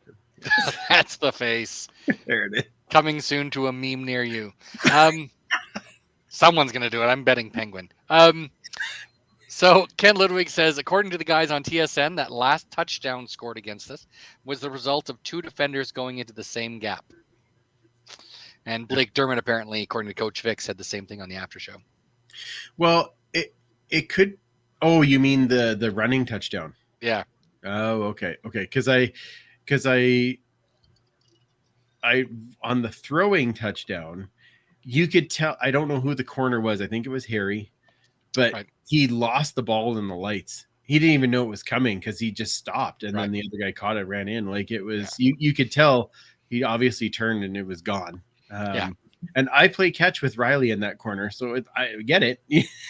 That's the face. There it is. Coming soon to a meme near you. Someone's gonna do it. I'm betting Penguin. So Ken Ludwig says, according to the guys on TSN, that last touchdown scored against us was the result of 2 defenders going into the same gap. And Blake Dermott, apparently, according to Coach Vic, said the same thing on the after show. Well, it could. Oh, you mean the running touchdown? Yeah. Oh, okay. Because I on the throwing touchdown, you could tell. I don't know who the corner was. I think it was Harry, but he lost the ball in the lights. He didn't even know it was coming because he just stopped, and then the other guy caught it, ran in. Like it was, you could tell he obviously turned and it was gone. And I play catch with Riley in that corner, so I get it.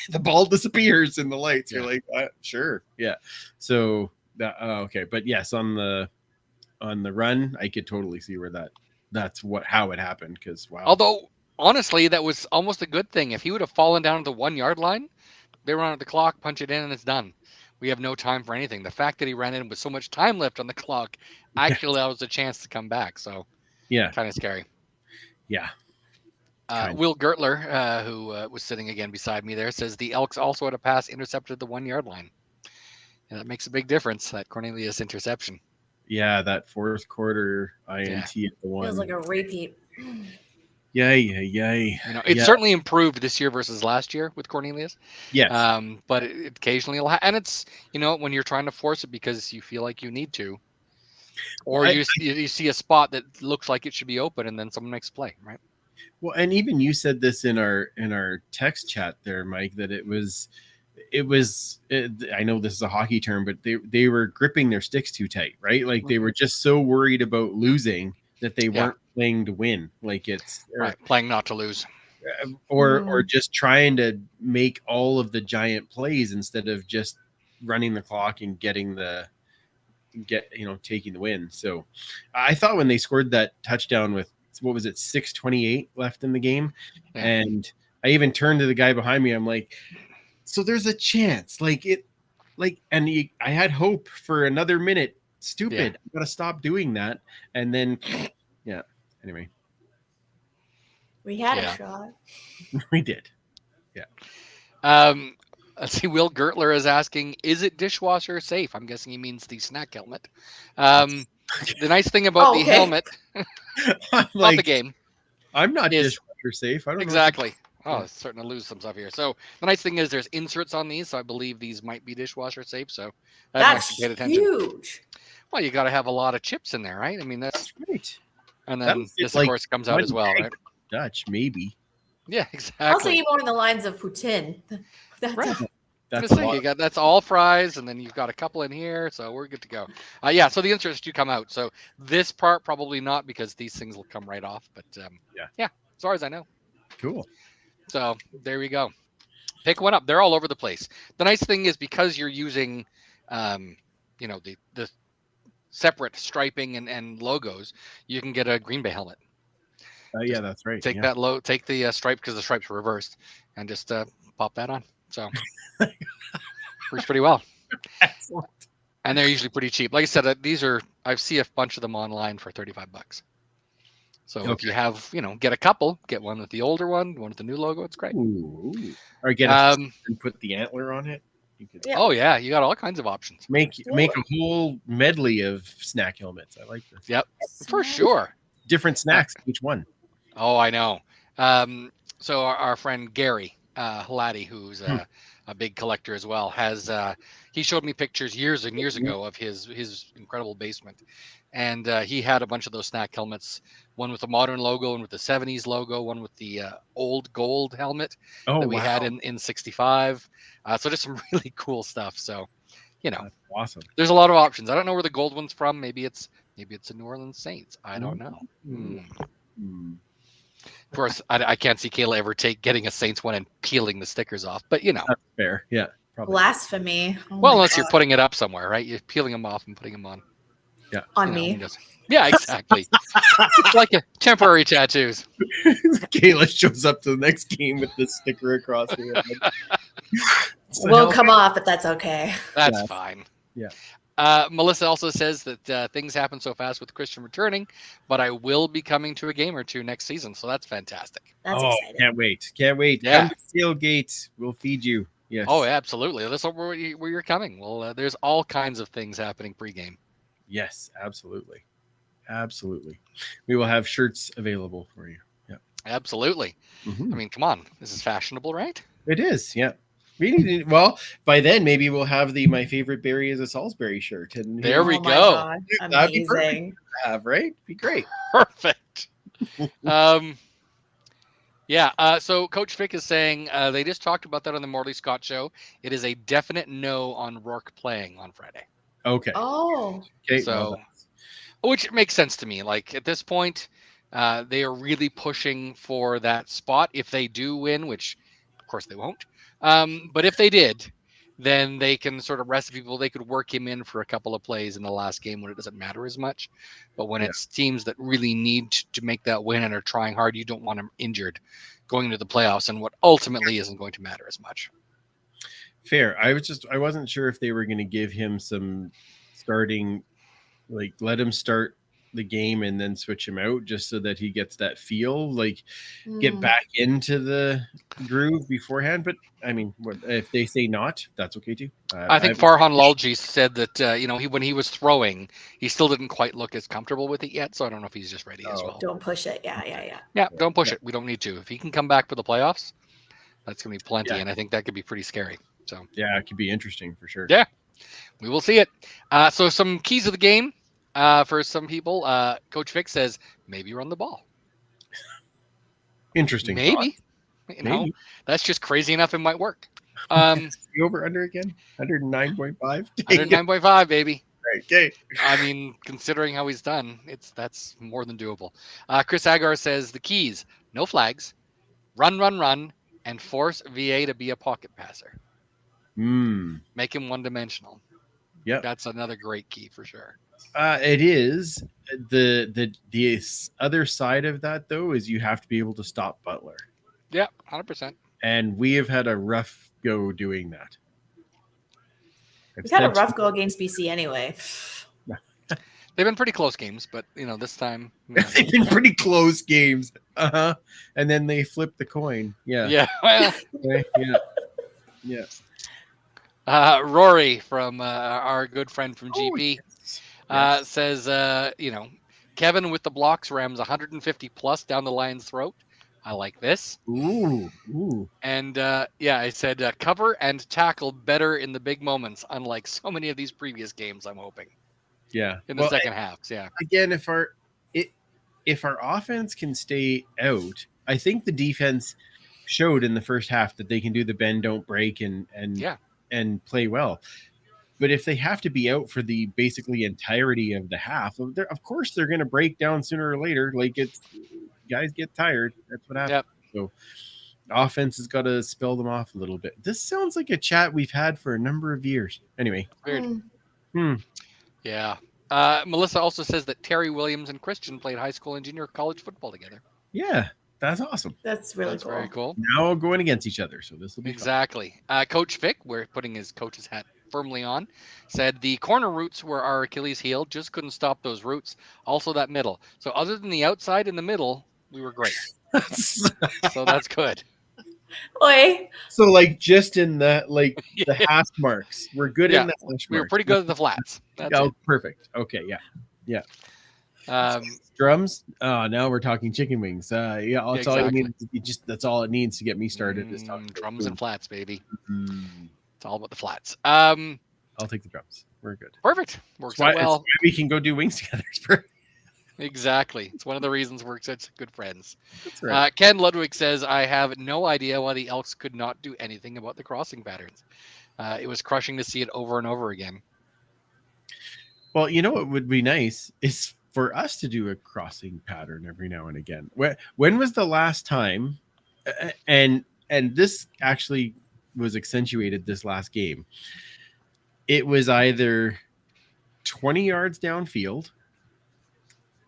The ball disappears in the lights. You're like, sure, yeah. So okay, but yes, on the run, I could totally see where that's how it happened. Because wow. Although honestly, that was almost a good thing. If he would have fallen down at the 1 yard line, they run out the clock, punch it in, and it's done. We have no time for anything. The fact that he ran in with so much time left on the clock actually allows a chance to come back. So yeah, kind of scary. Yeah. Will Gertler, who was sitting again beside me there, says the Elks also had a pass intercepted at the 1 yard line. Yeah, that makes a big difference, that Cornelius interception. Yeah, that fourth quarter INT at the one. Feels like a repeat. Yay. It's certainly improved this year versus last year with Cornelius. Yes. But it occasionally will and it's, when you're trying to force it because you feel like you need to, or you see a spot that looks like it should be open and then someone makes a play, right? Well, and even you said this in our text chat there, Mike, that it was I know this is a hockey term, but they were gripping their sticks too tight, right? Like they were just so worried about losing that they weren't playing to win. Like it's playing not to lose, or just trying to make all of the giant plays instead of just running the clock and taking the win. So I thought when they scored that touchdown with, what was it, 6:28 left in the game, and I even turned to the guy behind me. I'm like, so there's a chance, I had hope for another minute. Stupid. I'm gonna stop doing that. And then anyway, we had a shot. We did. Let's see, Will Gertler is asking, is it dishwasher safe? I'm guessing he means the snack helmet. The nice thing about the helmet not the game, I'm not dishwasher safe. I don't exactly know. Oh, it's starting to lose some stuff here. So the nice thing is there's inserts on these, so I believe these might be dishwasher safe. So that's huge. Well, you got to have a lot of chips in there, right? I mean, that's right. And then this, of course, comes out as well, right? Dutch, maybe. Yeah, exactly. Also, you more in the lines of poutine. That's right. That's all fries, and then you've got a couple in here, so we're good to go. So the inserts do come out. So this part probably not, because these things will come right off. But as far as I know. Cool. So there we go. Pick one up. They're all over the place. The nice thing is, because you're using, the separate striping and logos, you can get a Green Bay helmet. That's right. Take take the stripe, because the stripes are reversed, and just pop that on. So works pretty well. Excellent. And they're usually pretty cheap. Like I said, I see a bunch of them online for $35. So if you have, get a couple, get one with the older one with the new logo. It's great. Ooh. Or get and put the antler on it. Oh yeah, you got all kinds of options. Make a whole medley of snack helmets. I like this. Yep, for sure. Different snacks each one. Oh, I know. So our friend Gary Halati, who's a big collector as well, he showed me pictures years and years ago of his incredible basement, and he had a bunch of those snack helmets. One with the modern logo, one with the 70s logo, one with the old gold helmet that we had in 65. So just some really cool stuff. So, That's awesome. There's a lot of options. I don't know where the gold one's from. Maybe it's a New Orleans Saints. I don't know. Of course, I can't see Kayla ever getting a Saints one and peeling the stickers off. But That's fair. Yeah. Probably. Blasphemy. Well, unless you're putting it up somewhere, right? You're peeling them off and putting them on. Yeah. On me. Yeah, exactly. It's like a temporary tattoos. Kayla shows up to the next game with this sticker across her head. Will come off, but that's okay. That's fine. Yeah. Melissa also says that things happen so fast with Christian returning, but I will be coming to a game or two next season, so that's fantastic. That's exciting. Can't wait. Yeah. Come to Tailgate. We'll feed you. Yes. Oh, absolutely. That's where you're coming. Well, there's all kinds of things happening pregame. Yes, absolutely. We will have shirts available for you. Yeah. Absolutely. Mm-hmm. I mean, come on. This is fashionable, right? It is. Yeah. Well, by then maybe we'll have my favorite berry is a Saulsberry shirt. And there we go. God. That'd be Amazing. to have, right? Be great. Perfect. So Coach Fick is saying they just talked about that on the Morley Scott show. It is a definite no on Rourke playing on Friday. Okay. Oh. Okay. So, which makes sense to me. Like at this point, they are really pushing for that spot. If they do win, which of course they won't, but if they did, then they can sort of rest people. They could work him in for a couple of plays in the last game when it doesn't matter as much. But when it's teams that really need to make that win and are trying hard, you don't want him injured going into the playoffs and what ultimately isn't going to matter as much. Fair. I wasn't sure if they were going to give him some starting, like let him start the game and then switch him out just so that he gets that feel, like get back into the groove beforehand. But I mean, if they say not, that's okay too. I think Farhan Lalji said that when he was throwing, he still didn't quite look as comfortable with it yet. So I don't know if he's just ready as well. Don't push it. Yeah. Yeah, don't push it. We don't need to. If he can come back for the playoffs, that's going to be plenty, and I think that could be pretty scary. So yeah, it could be interesting for sure. Yeah, we will see it. So some keys of the game for some people. Coach Vic says maybe run the ball. Interesting. Maybe. Maybe. That's just crazy enough. It might work. The over under again 109.5. 109.5, baby. Right, okay. I mean, considering how he's done, that's more than doable. Chris Agar says the keys: no flags, run, and force VA to be a pocket passer. Make him one-dimensional. Yeah, that's another great key for sure. It is. The other side of that though is you have to be able to stop Butler. Yeah, 100%. And we have had a rough go doing that. We've had a rough go against BC anyway. They've been pretty close games, but this time they've been pretty close games. And then they flipped the coin. Yeah. Yeah. Well. Okay. Yeah. Rory from our good friend from GP says, Kevin with the blocks rams 150 plus down the Lions' throat. I like this. Ooh. And I said cover and tackle better in the big moments, unlike so many of these previous games. I'm hoping. Yeah. In the second half. Yeah. Again, if our offense can stay out, I think the defense showed in the first half that they can do the bend, don't break, and play well. But if they have to be out for the basically entirety of the half, of course they're going to break down sooner or later. Like guys get tired. That's what happens. Yep. So offense has got to spell them off a little bit. This sounds like a chat we've had for a number of years. Anyway. Weird. Yeah. Melissa also says that Terry Williams and Christian played high school and junior college football together. Yeah, that's awesome. That's really cool. Very cool. Now going against each other, so this will be exactly. Coach Vic, we're putting his coach's hat firmly on, said the corner routes were our Achilles heel. Just couldn't stop those routes. Also that middle. So other than the outside and the middle, we were great. So that's good. Oi. So like just in the the hash marks, we're good in the hash marks. We were pretty good at the flats. That's perfect. Okay, yeah. Drums. Now we're talking chicken wings. That's exactly. all you need. That's all it needs to get me started. Is talking drums and flats, baby. It's all about the flats. I'll take the drums. We're good. Perfect. Works out well. We can go do wings together. Exactly. It's one of the reasons we're such good friends. That's right. Ken Ludwig says, I have no idea why the Elks could not do anything about the crossing patterns. It was crushing to see it over and over again. Well, what would be nice is for us to do a crossing pattern every now and again. When was the last time, and this actually was accentuated this last game, it was either 20 yards downfield,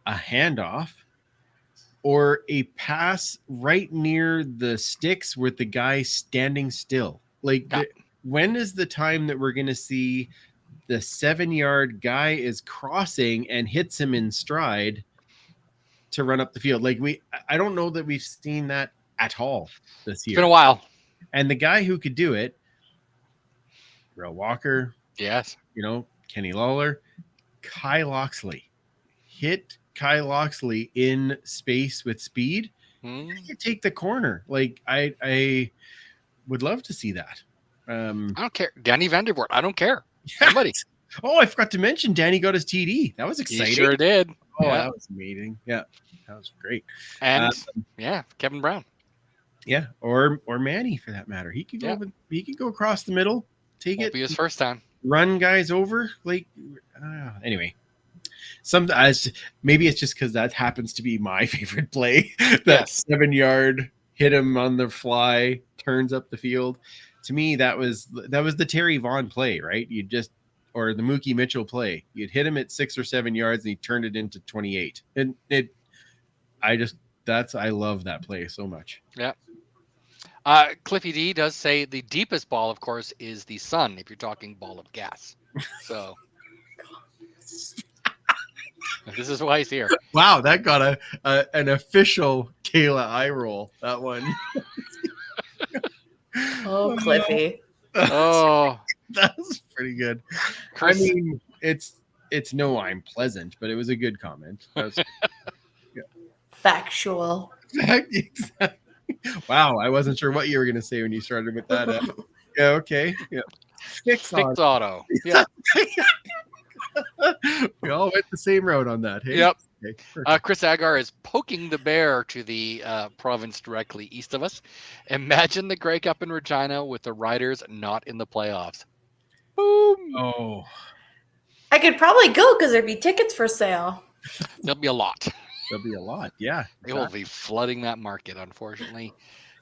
a handoff, or a pass right near the sticks with the guy standing still. When is the time that we're going to see the 7-yard guy is crossing and hits him in stride to run up the field? I don't know that we've seen that at all this year. It's been a while. And the guy who could do it, Rel Walker, yes, Kenny Lawler, Kai Loxley, hit Kai Loxley in space with speed. You take the corner. I would love to see that. I don't care. Danny Vandervoort. I don't care. Somebody. Oh, I forgot to mention Danny got his TD. That was exciting. He sure did. Oh, yeah. That was amazing. Yeah, that was great. And Kevin Brown. Yeah, or Manny for that matter. He could go. He could go across the middle. Take it. Be his first time. Run guys over. Anyway. Maybe it's just because that happens to be my favorite play. That 7-yard hit him on the fly, turns up the field. To me, that was the Terry Vaughn play, right? Or the Mookie Mitchell play. You'd hit him at 6 or 7 yards and he turned it into 28. And I love that play so much. Yeah. Cliffy D does say the deepest ball, of course, is the sun, if you're talking ball of gas. So This is why he's here. Wow, that got an official Kayla eye roll. That one. Oh, Cliffy. Oh, That was pretty good. Chris, I mean, it's no, I'm pleasant, but it was a good comment. That was Factual. exactly. Wow, I wasn't sure what you were going to say when you started with that. Yeah, okay. Yeah. Fix auto. Yeah. We all went the same road on that. Hey? Yep. Okay, Chris Agar is poking the bear to the province directly east of us. Imagine the Grey Cup in Regina with the Riders not in the playoffs. Boom. Oh, I could probably go because there'd be tickets for sale. There'll be a lot. there'll be a lot. Yeah. They will be flooding that market, unfortunately.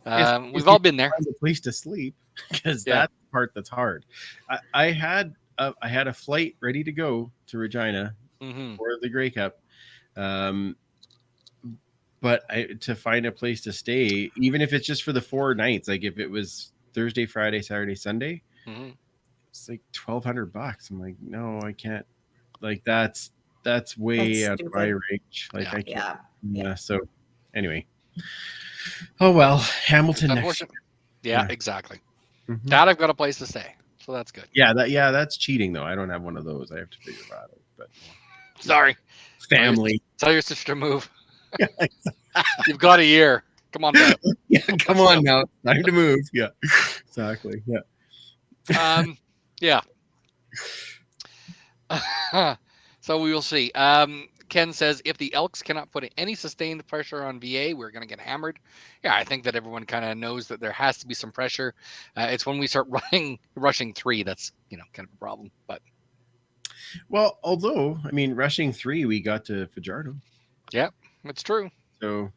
It's We've all been there. Find a place to sleep because that's the part that's hard. I had a flight ready to go to Regina for the Grey Cup. But to find a place to stay, even if it's just for the 4 nights, like if it was Thursday, Friday, Saturday, Sunday, it's like $1,200. I'm like, no, I can't. Like that's way out of my range. Like I can't. Yeah. So anyway, oh well, Hamilton next. Yeah, exactly. That I've got a place to stay, so that's good. Yeah, that's cheating though. I don't have one of those. I have to figure that out. But sorry, family. Tell your sister to move. You've got a year. Come on, Dad. Yeah, come on now. Time to move. Yeah, exactly. Yeah. Yeah. So we will see. Ken says if the Elks cannot put any sustained pressure on VA, we're going to get hammered. Yeah, I think that everyone kind of knows that there has to be some pressure. It's when we start rushing 3 that's kind of a problem. But well, although I mean, rushing 3, we got to Fajardo. Yeah, that's true. So,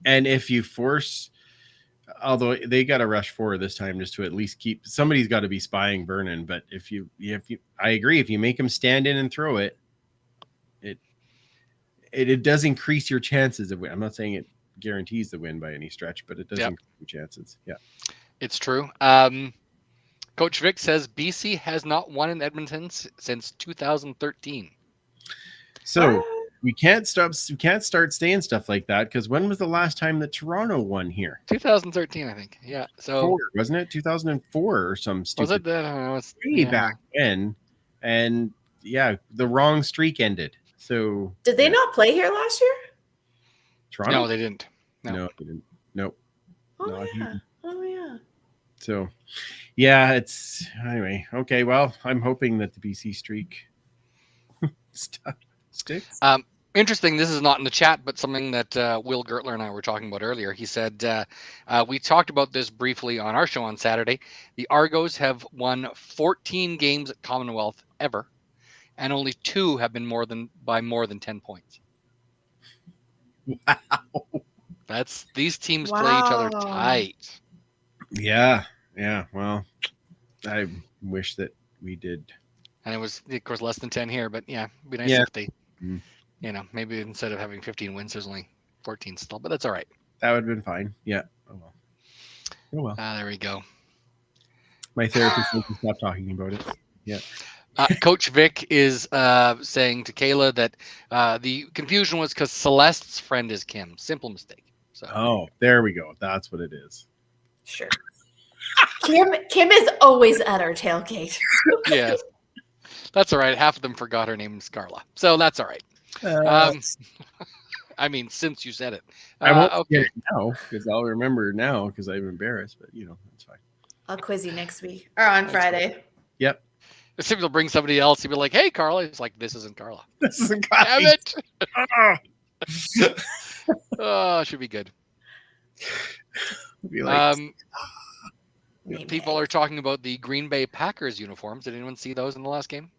and if you force, although they got to rush 4 this time just to at least keep somebody's got to be spying Vernon. But if you, I agree. If you make him stand in and throw it, it does increase your chances of win. I'm not saying it guarantees the win by any stretch, but it does increase your chances. Yeah, it's true. Coach Vic says BC has not won in Edmonton since 2013. So we can't start saying stuff like that because when was the last time that Toronto won here? 2013, I think. Yeah. So wasn't it 2004 or some stupid? Was it? I don't know. It's way back when, and the wrong streak ended. So did they not play here last year? Toronto? No, they didn't. No, they didn't. Nope. Oh yeah. So it's anyway. Okay, well, I'm hoping that the BC streak sticks. Interesting. This is not in the chat, but something that Will Gertler and I were talking about earlier. He said we talked about this briefly on our show on Saturday. The Argos have won 14 games at Commonwealth ever, and only 2 have been more than 10 points. Wow. These teams play each other tight. Yeah. Well, I wish that we did. And it was, of course, less than 10 here, but it'd be nice if they, maybe instead of having 15 wins, there's only 14 still, but that's all right. That would have been fine. Yeah. Oh well. There we go. My therapist wants to stop talking about it. Yeah. Coach Vic is saying to Kayla that the confusion was because Celeste's friend is Kim. Simple mistake. So. There we go. That's what it is. Sure. Kim is always at our tailgate. Yeah. That's all right. Half of them forgot her name is Carla. So that's all right. I mean, since you said it. I won't forget it now because I'll remember now because I'm embarrassed, but that's fine. I'll quiz you next week or on Friday. Cool. Yep. If you'll bring somebody else, you'll be like, hey, Carla. It's like, this isn't Carla. This isn't Carla. Damn it. Should be good. Be like, people are talking about the Green Bay Packers uniforms. Did anyone see those in the last game?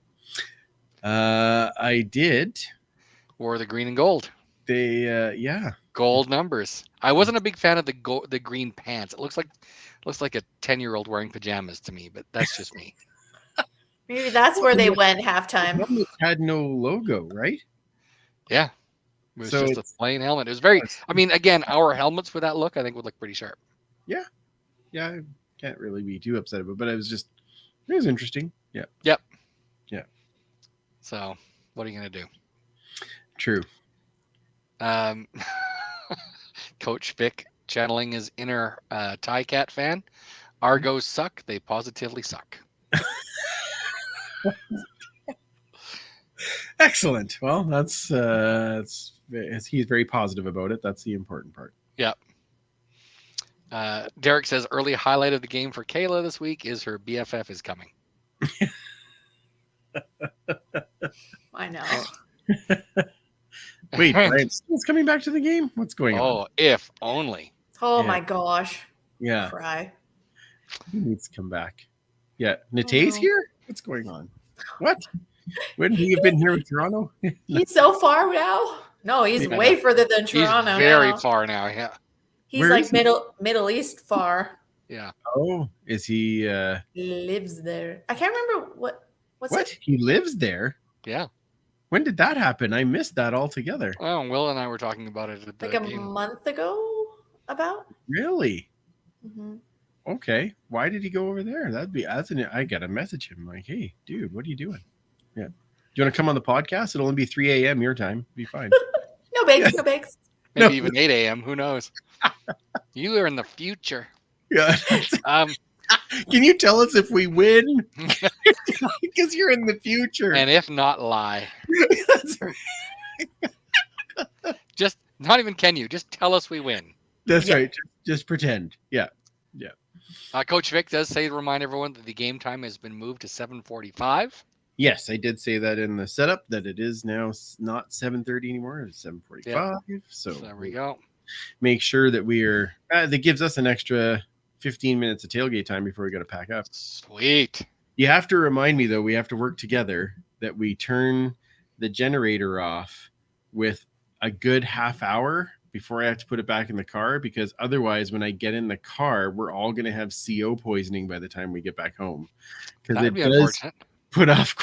I did. Or the green and gold. They, gold numbers. I wasn't a big fan of the green pants. It looks like a 10-year-old wearing pajamas to me, but that's just me. Maybe that's where they went halftime. It had no logo, right? Yeah. It was just a plain helmet. It was very, again, our helmets for that look, I think would look pretty sharp. Yeah. Yeah. I can't really be too upset about it, but it was interesting. Yeah. Yep. Yeah. So what are you going to do? True. Coach Vic channeling his inner Cat fan. Argos suck. They positively suck. Excellent. Well, that's he's very positive about it. That's the important part. Yep. Derek says early highlight of the game for Kayla this week is her BFF is coming. I know. Wait, Brian's coming back to the game? What's going on? Oh, if only. Oh Yeah. my gosh. Yeah, Cry. he needs to come back. Yeah, Nate's no. here? What's going on? What? Wouldn't he have been here with Toronto? He's so far now. No, he's Yeah. way further than He's Toronto. very now. far now. Yeah. He's Where like is he? Middle East far. Yeah. Oh, is he? He lives there. I can't remember what's What? it? He lives there? Yeah. When did that happen? I missed that altogether. Well, Will and I were talking about it at the Like a game. month ago about. Really? hmm Okay. Why did he go over there? I gotta message him like, hey, dude, what are you doing? Yeah. Do you want to come on the podcast? It'll only be 3 a.m. your time. Be fine. No bakes, no bakes. Maybe No. even 8 a.m. Who knows? You are in the future. Yeah. Can you tell us if we win? Because you're in the future. And if not, lie. That's right. Just not even can you. Just tell us we win. That's Yeah. right. Just pretend. Yeah. Coach Vic does say to remind everyone that the game time has been moved to 7:45. Yes, I did say that in the setup that it is now not 7:30 anymore. It's 7:45. So There we go. make sure that we are. That gives us an extra 15 minutes of tailgate time before we got to pack up. Sweet. You have to remind me though. We have to work together that we turn the generator off with a good half hour before I have to put it back in the car, because otherwise when I get in the car, we're all going to have CO poisoning by the time we get back home. Because That'd it be does unfortunate. put off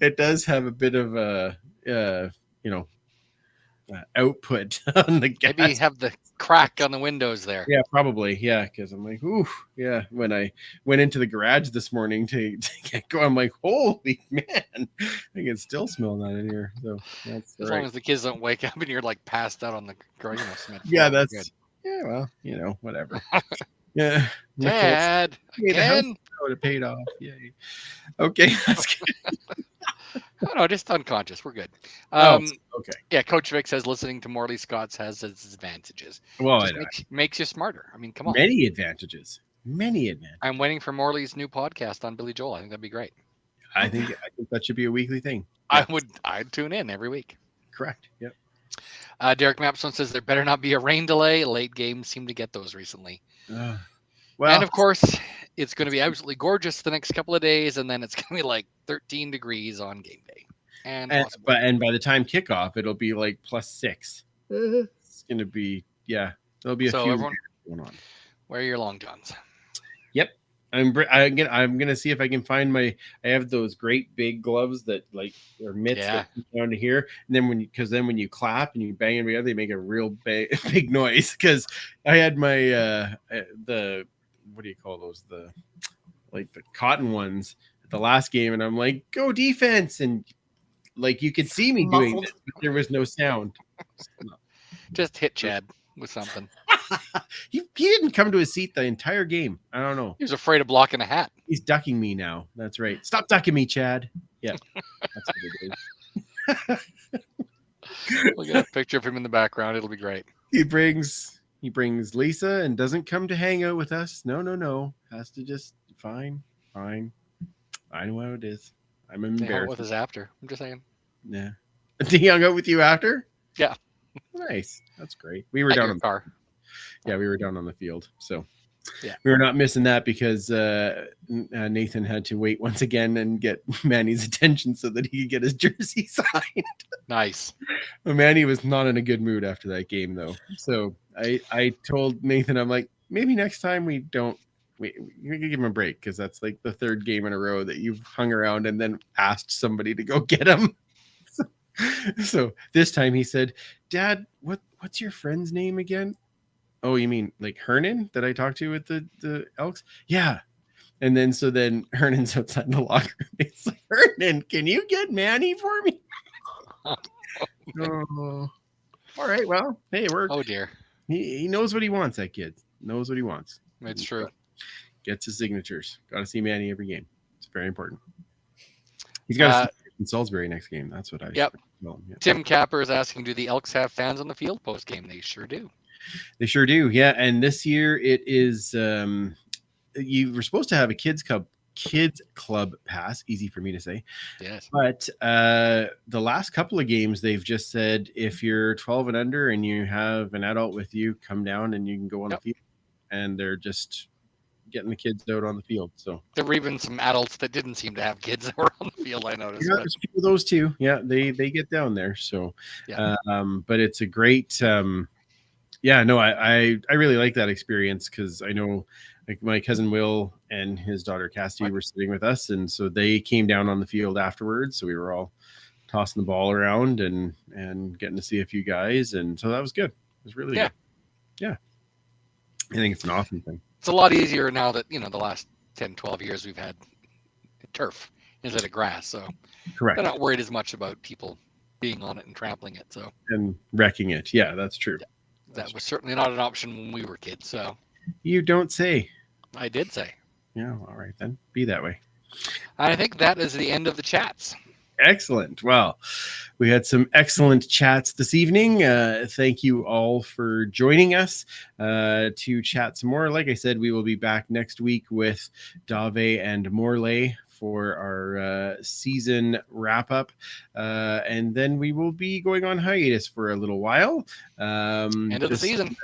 it does have a bit of a, output on the gas. Maybe have the crack on the windows there. Yeah, probably. Yeah, because I'm like, ooh, yeah. When I went into the garage this morning to get going, I'm like, holy man, I can still smell that in here. So that's As long as the kids don't wake up and you're like passed out on the cement yeah, floor, we're that's well, whatever. Yeah, good. Dad, Hey, the house again? would have paid off. Yay. Okay, that's good. No, just unconscious. We're good. Okay. Yeah, Coach Vic says listening to Morley Scott's has its advantages. Well, Just makes you smarter. I mean, come on. many advantages. I'm waiting for Morley's new podcast on Billy Joel. I think that'd be great. I think that should be a weekly thing. I'd tune in every week. Correct. Yep. Derek Mapstone says there better not be a rain delay. Late games seem to get those recently. Well, And of course, it's going to be absolutely gorgeous the next couple of days, and then it's going to be like 13 degrees on game day. And by the time kickoff, it'll be like +6. It's going to be there'll be a few everyone, going on. wear your long johns. Yep. I'm gonna see if I can find I have those great big gloves that like are mitts that come down to here, and then when you clap and you bang them together, they make a real big noise. Because I had my the what do you call those, the cotton ones at the last game, and I'm like, go defense, and like you could see me doing this, but there was no sound. Just hit Chad with something. He didn't come to his seat the entire game. I don't know. He was afraid of blocking a hat. He's ducking me now. That's right. Stop ducking me, Chad. Yeah. That's what it is. We'll get a picture of him in the background. It'll be great. He brings Lisa and doesn't come to hang out with us. No. Has to just fine. I know how it is. I'm They hung out embarrassed. with us after. I'm just saying. Yeah. He hung out with you after? Yeah. Nice. That's great. We were At down your on car. Yeah, we were down on the field. So Yeah. we were not missing that because Nathan had to wait once again and get Manny's attention so that he could get his jersey signed. Nice. Manny was not in a good mood after that game, though. So I told Nathan, I'm like, maybe next time we can give him a break, because that's like the third game in a row that you've hung around and then asked somebody to go get him. So this time he said, Dad, what's your friend's name again? Oh, you mean like Hernan that I talked to with the Elks? Yeah. And then Hernan's outside the locker room. It's like, Hernan, can you get Manny for me? Oh. All right. Well, hey, it worked. Oh dear. He knows what he wants. That kid knows what he wants. It's true. Gets his signatures. Got to see Manny every game. It's very important. He's got to see Christian Saulsberry next game. That's what I. Yep. Well, yeah. Tim Capper is asking, do the Elks have fans on the field post game? They sure do. They sure do. Yeah. And this year it is. You were supposed to have a kids club pass. Easy for me to say. Yes. But the last couple of games, they've just said if you're 12 and under and you have an adult with you, come down and you can go on the field. And they're just getting the kids out on the field. So there were even some adults that didn't seem to have kids that were on the field. I noticed. Yeah, there's a few of those too. Yeah, they get down there. So, but it's a great. I really like that experience because I know like my cousin Will and his daughter Cassidy were sitting with us, and so they came down on the field afterwards. So we were all tossing the ball around and getting to see a few guys, and so that was good. It was really good. Yeah. I think it's an awesome thing. It's a lot easier now that, the last 10, 12 years we've had turf instead of grass. So correct. They're not worried as much about people being on it and trampling it. So and wrecking it. Yeah, that's true. That was certainly not an option when we were kids. So you don't say. I did say. Yeah. All right, then be that way. I think that is the end of the chats. Excellent. Well, we had some excellent chats this evening. Thank you all for joining us to chat some more. Like I said, we will be back next week with Dave and Morley for our season wrap up. And then we will be going on hiatus for a little while. End of the season.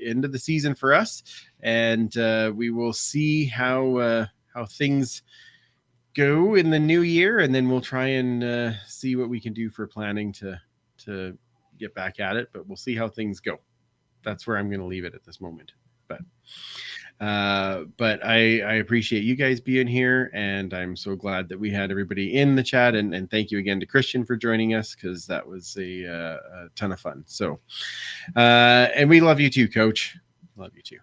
End of the season for us. And we will see how things go in the new year, and then we'll try and see what we can do for planning to get back at it, but we'll see how things go. That's where I'm going to leave it at this moment. But I appreciate you guys being here, and I'm so glad that we had everybody in the chat, and thank you again to Christian for joining us, because that was a ton of fun. So and we love you too, Coach. Love you too.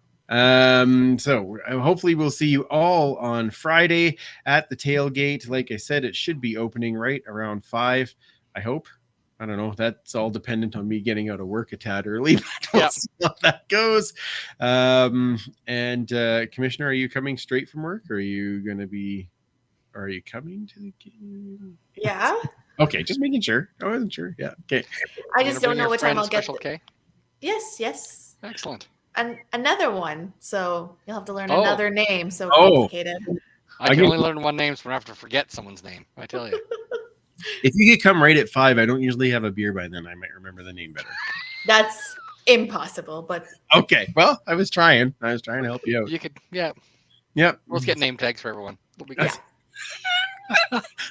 So hopefully we'll see you all on Friday at the tailgate. Like I said, it should be opening right around 5. I hope. I don't know. That's all dependent on me getting out of work a tad early. But we'll see how that goes. And Commissioner, are you coming straight from work? Or are you coming to the game? Yeah. Okay, just making sure. I wasn't sure. Yeah. Okay. I just don't know what time I'll get. Okay. Yes. Excellent. Another one, so you'll have to learn another name. So complicated. I can only learn one name, so I have to forget someone's name. I tell you. If you could come right at 5, I don't usually have a beer by then. I might remember the name better. That's impossible, but okay. Well, I was trying to help you out. You could, yeah. Yep. Let's get name tags for everyone. It'll be good.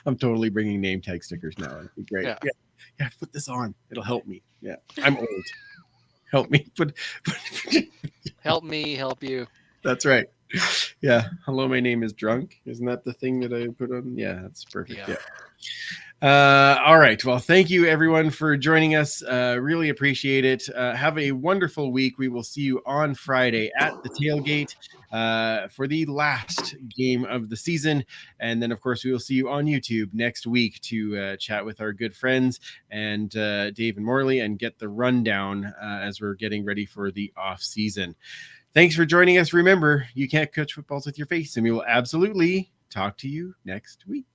I'm totally bringing name tag stickers now. It'd be great. Yeah. Put this on. It'll help me. Yeah. I'm old. Help me. Help me help you. That's right. Yeah. Hello, my name is Drunk. Isn't that the thing that I put on? Yeah, that's perfect. Yeah. All right. Well, thank you everyone for joining us. Really appreciate it. Have a wonderful week. We will see you on Friday at the tailgate for the last game of the season. And then, of course, we will see you on YouTube next week to chat with our good friends and Dave and Morley and get the rundown as we're getting ready for the off season. Thanks for joining us. Remember, you can't catch footballs with your face, and we will absolutely talk to you next week.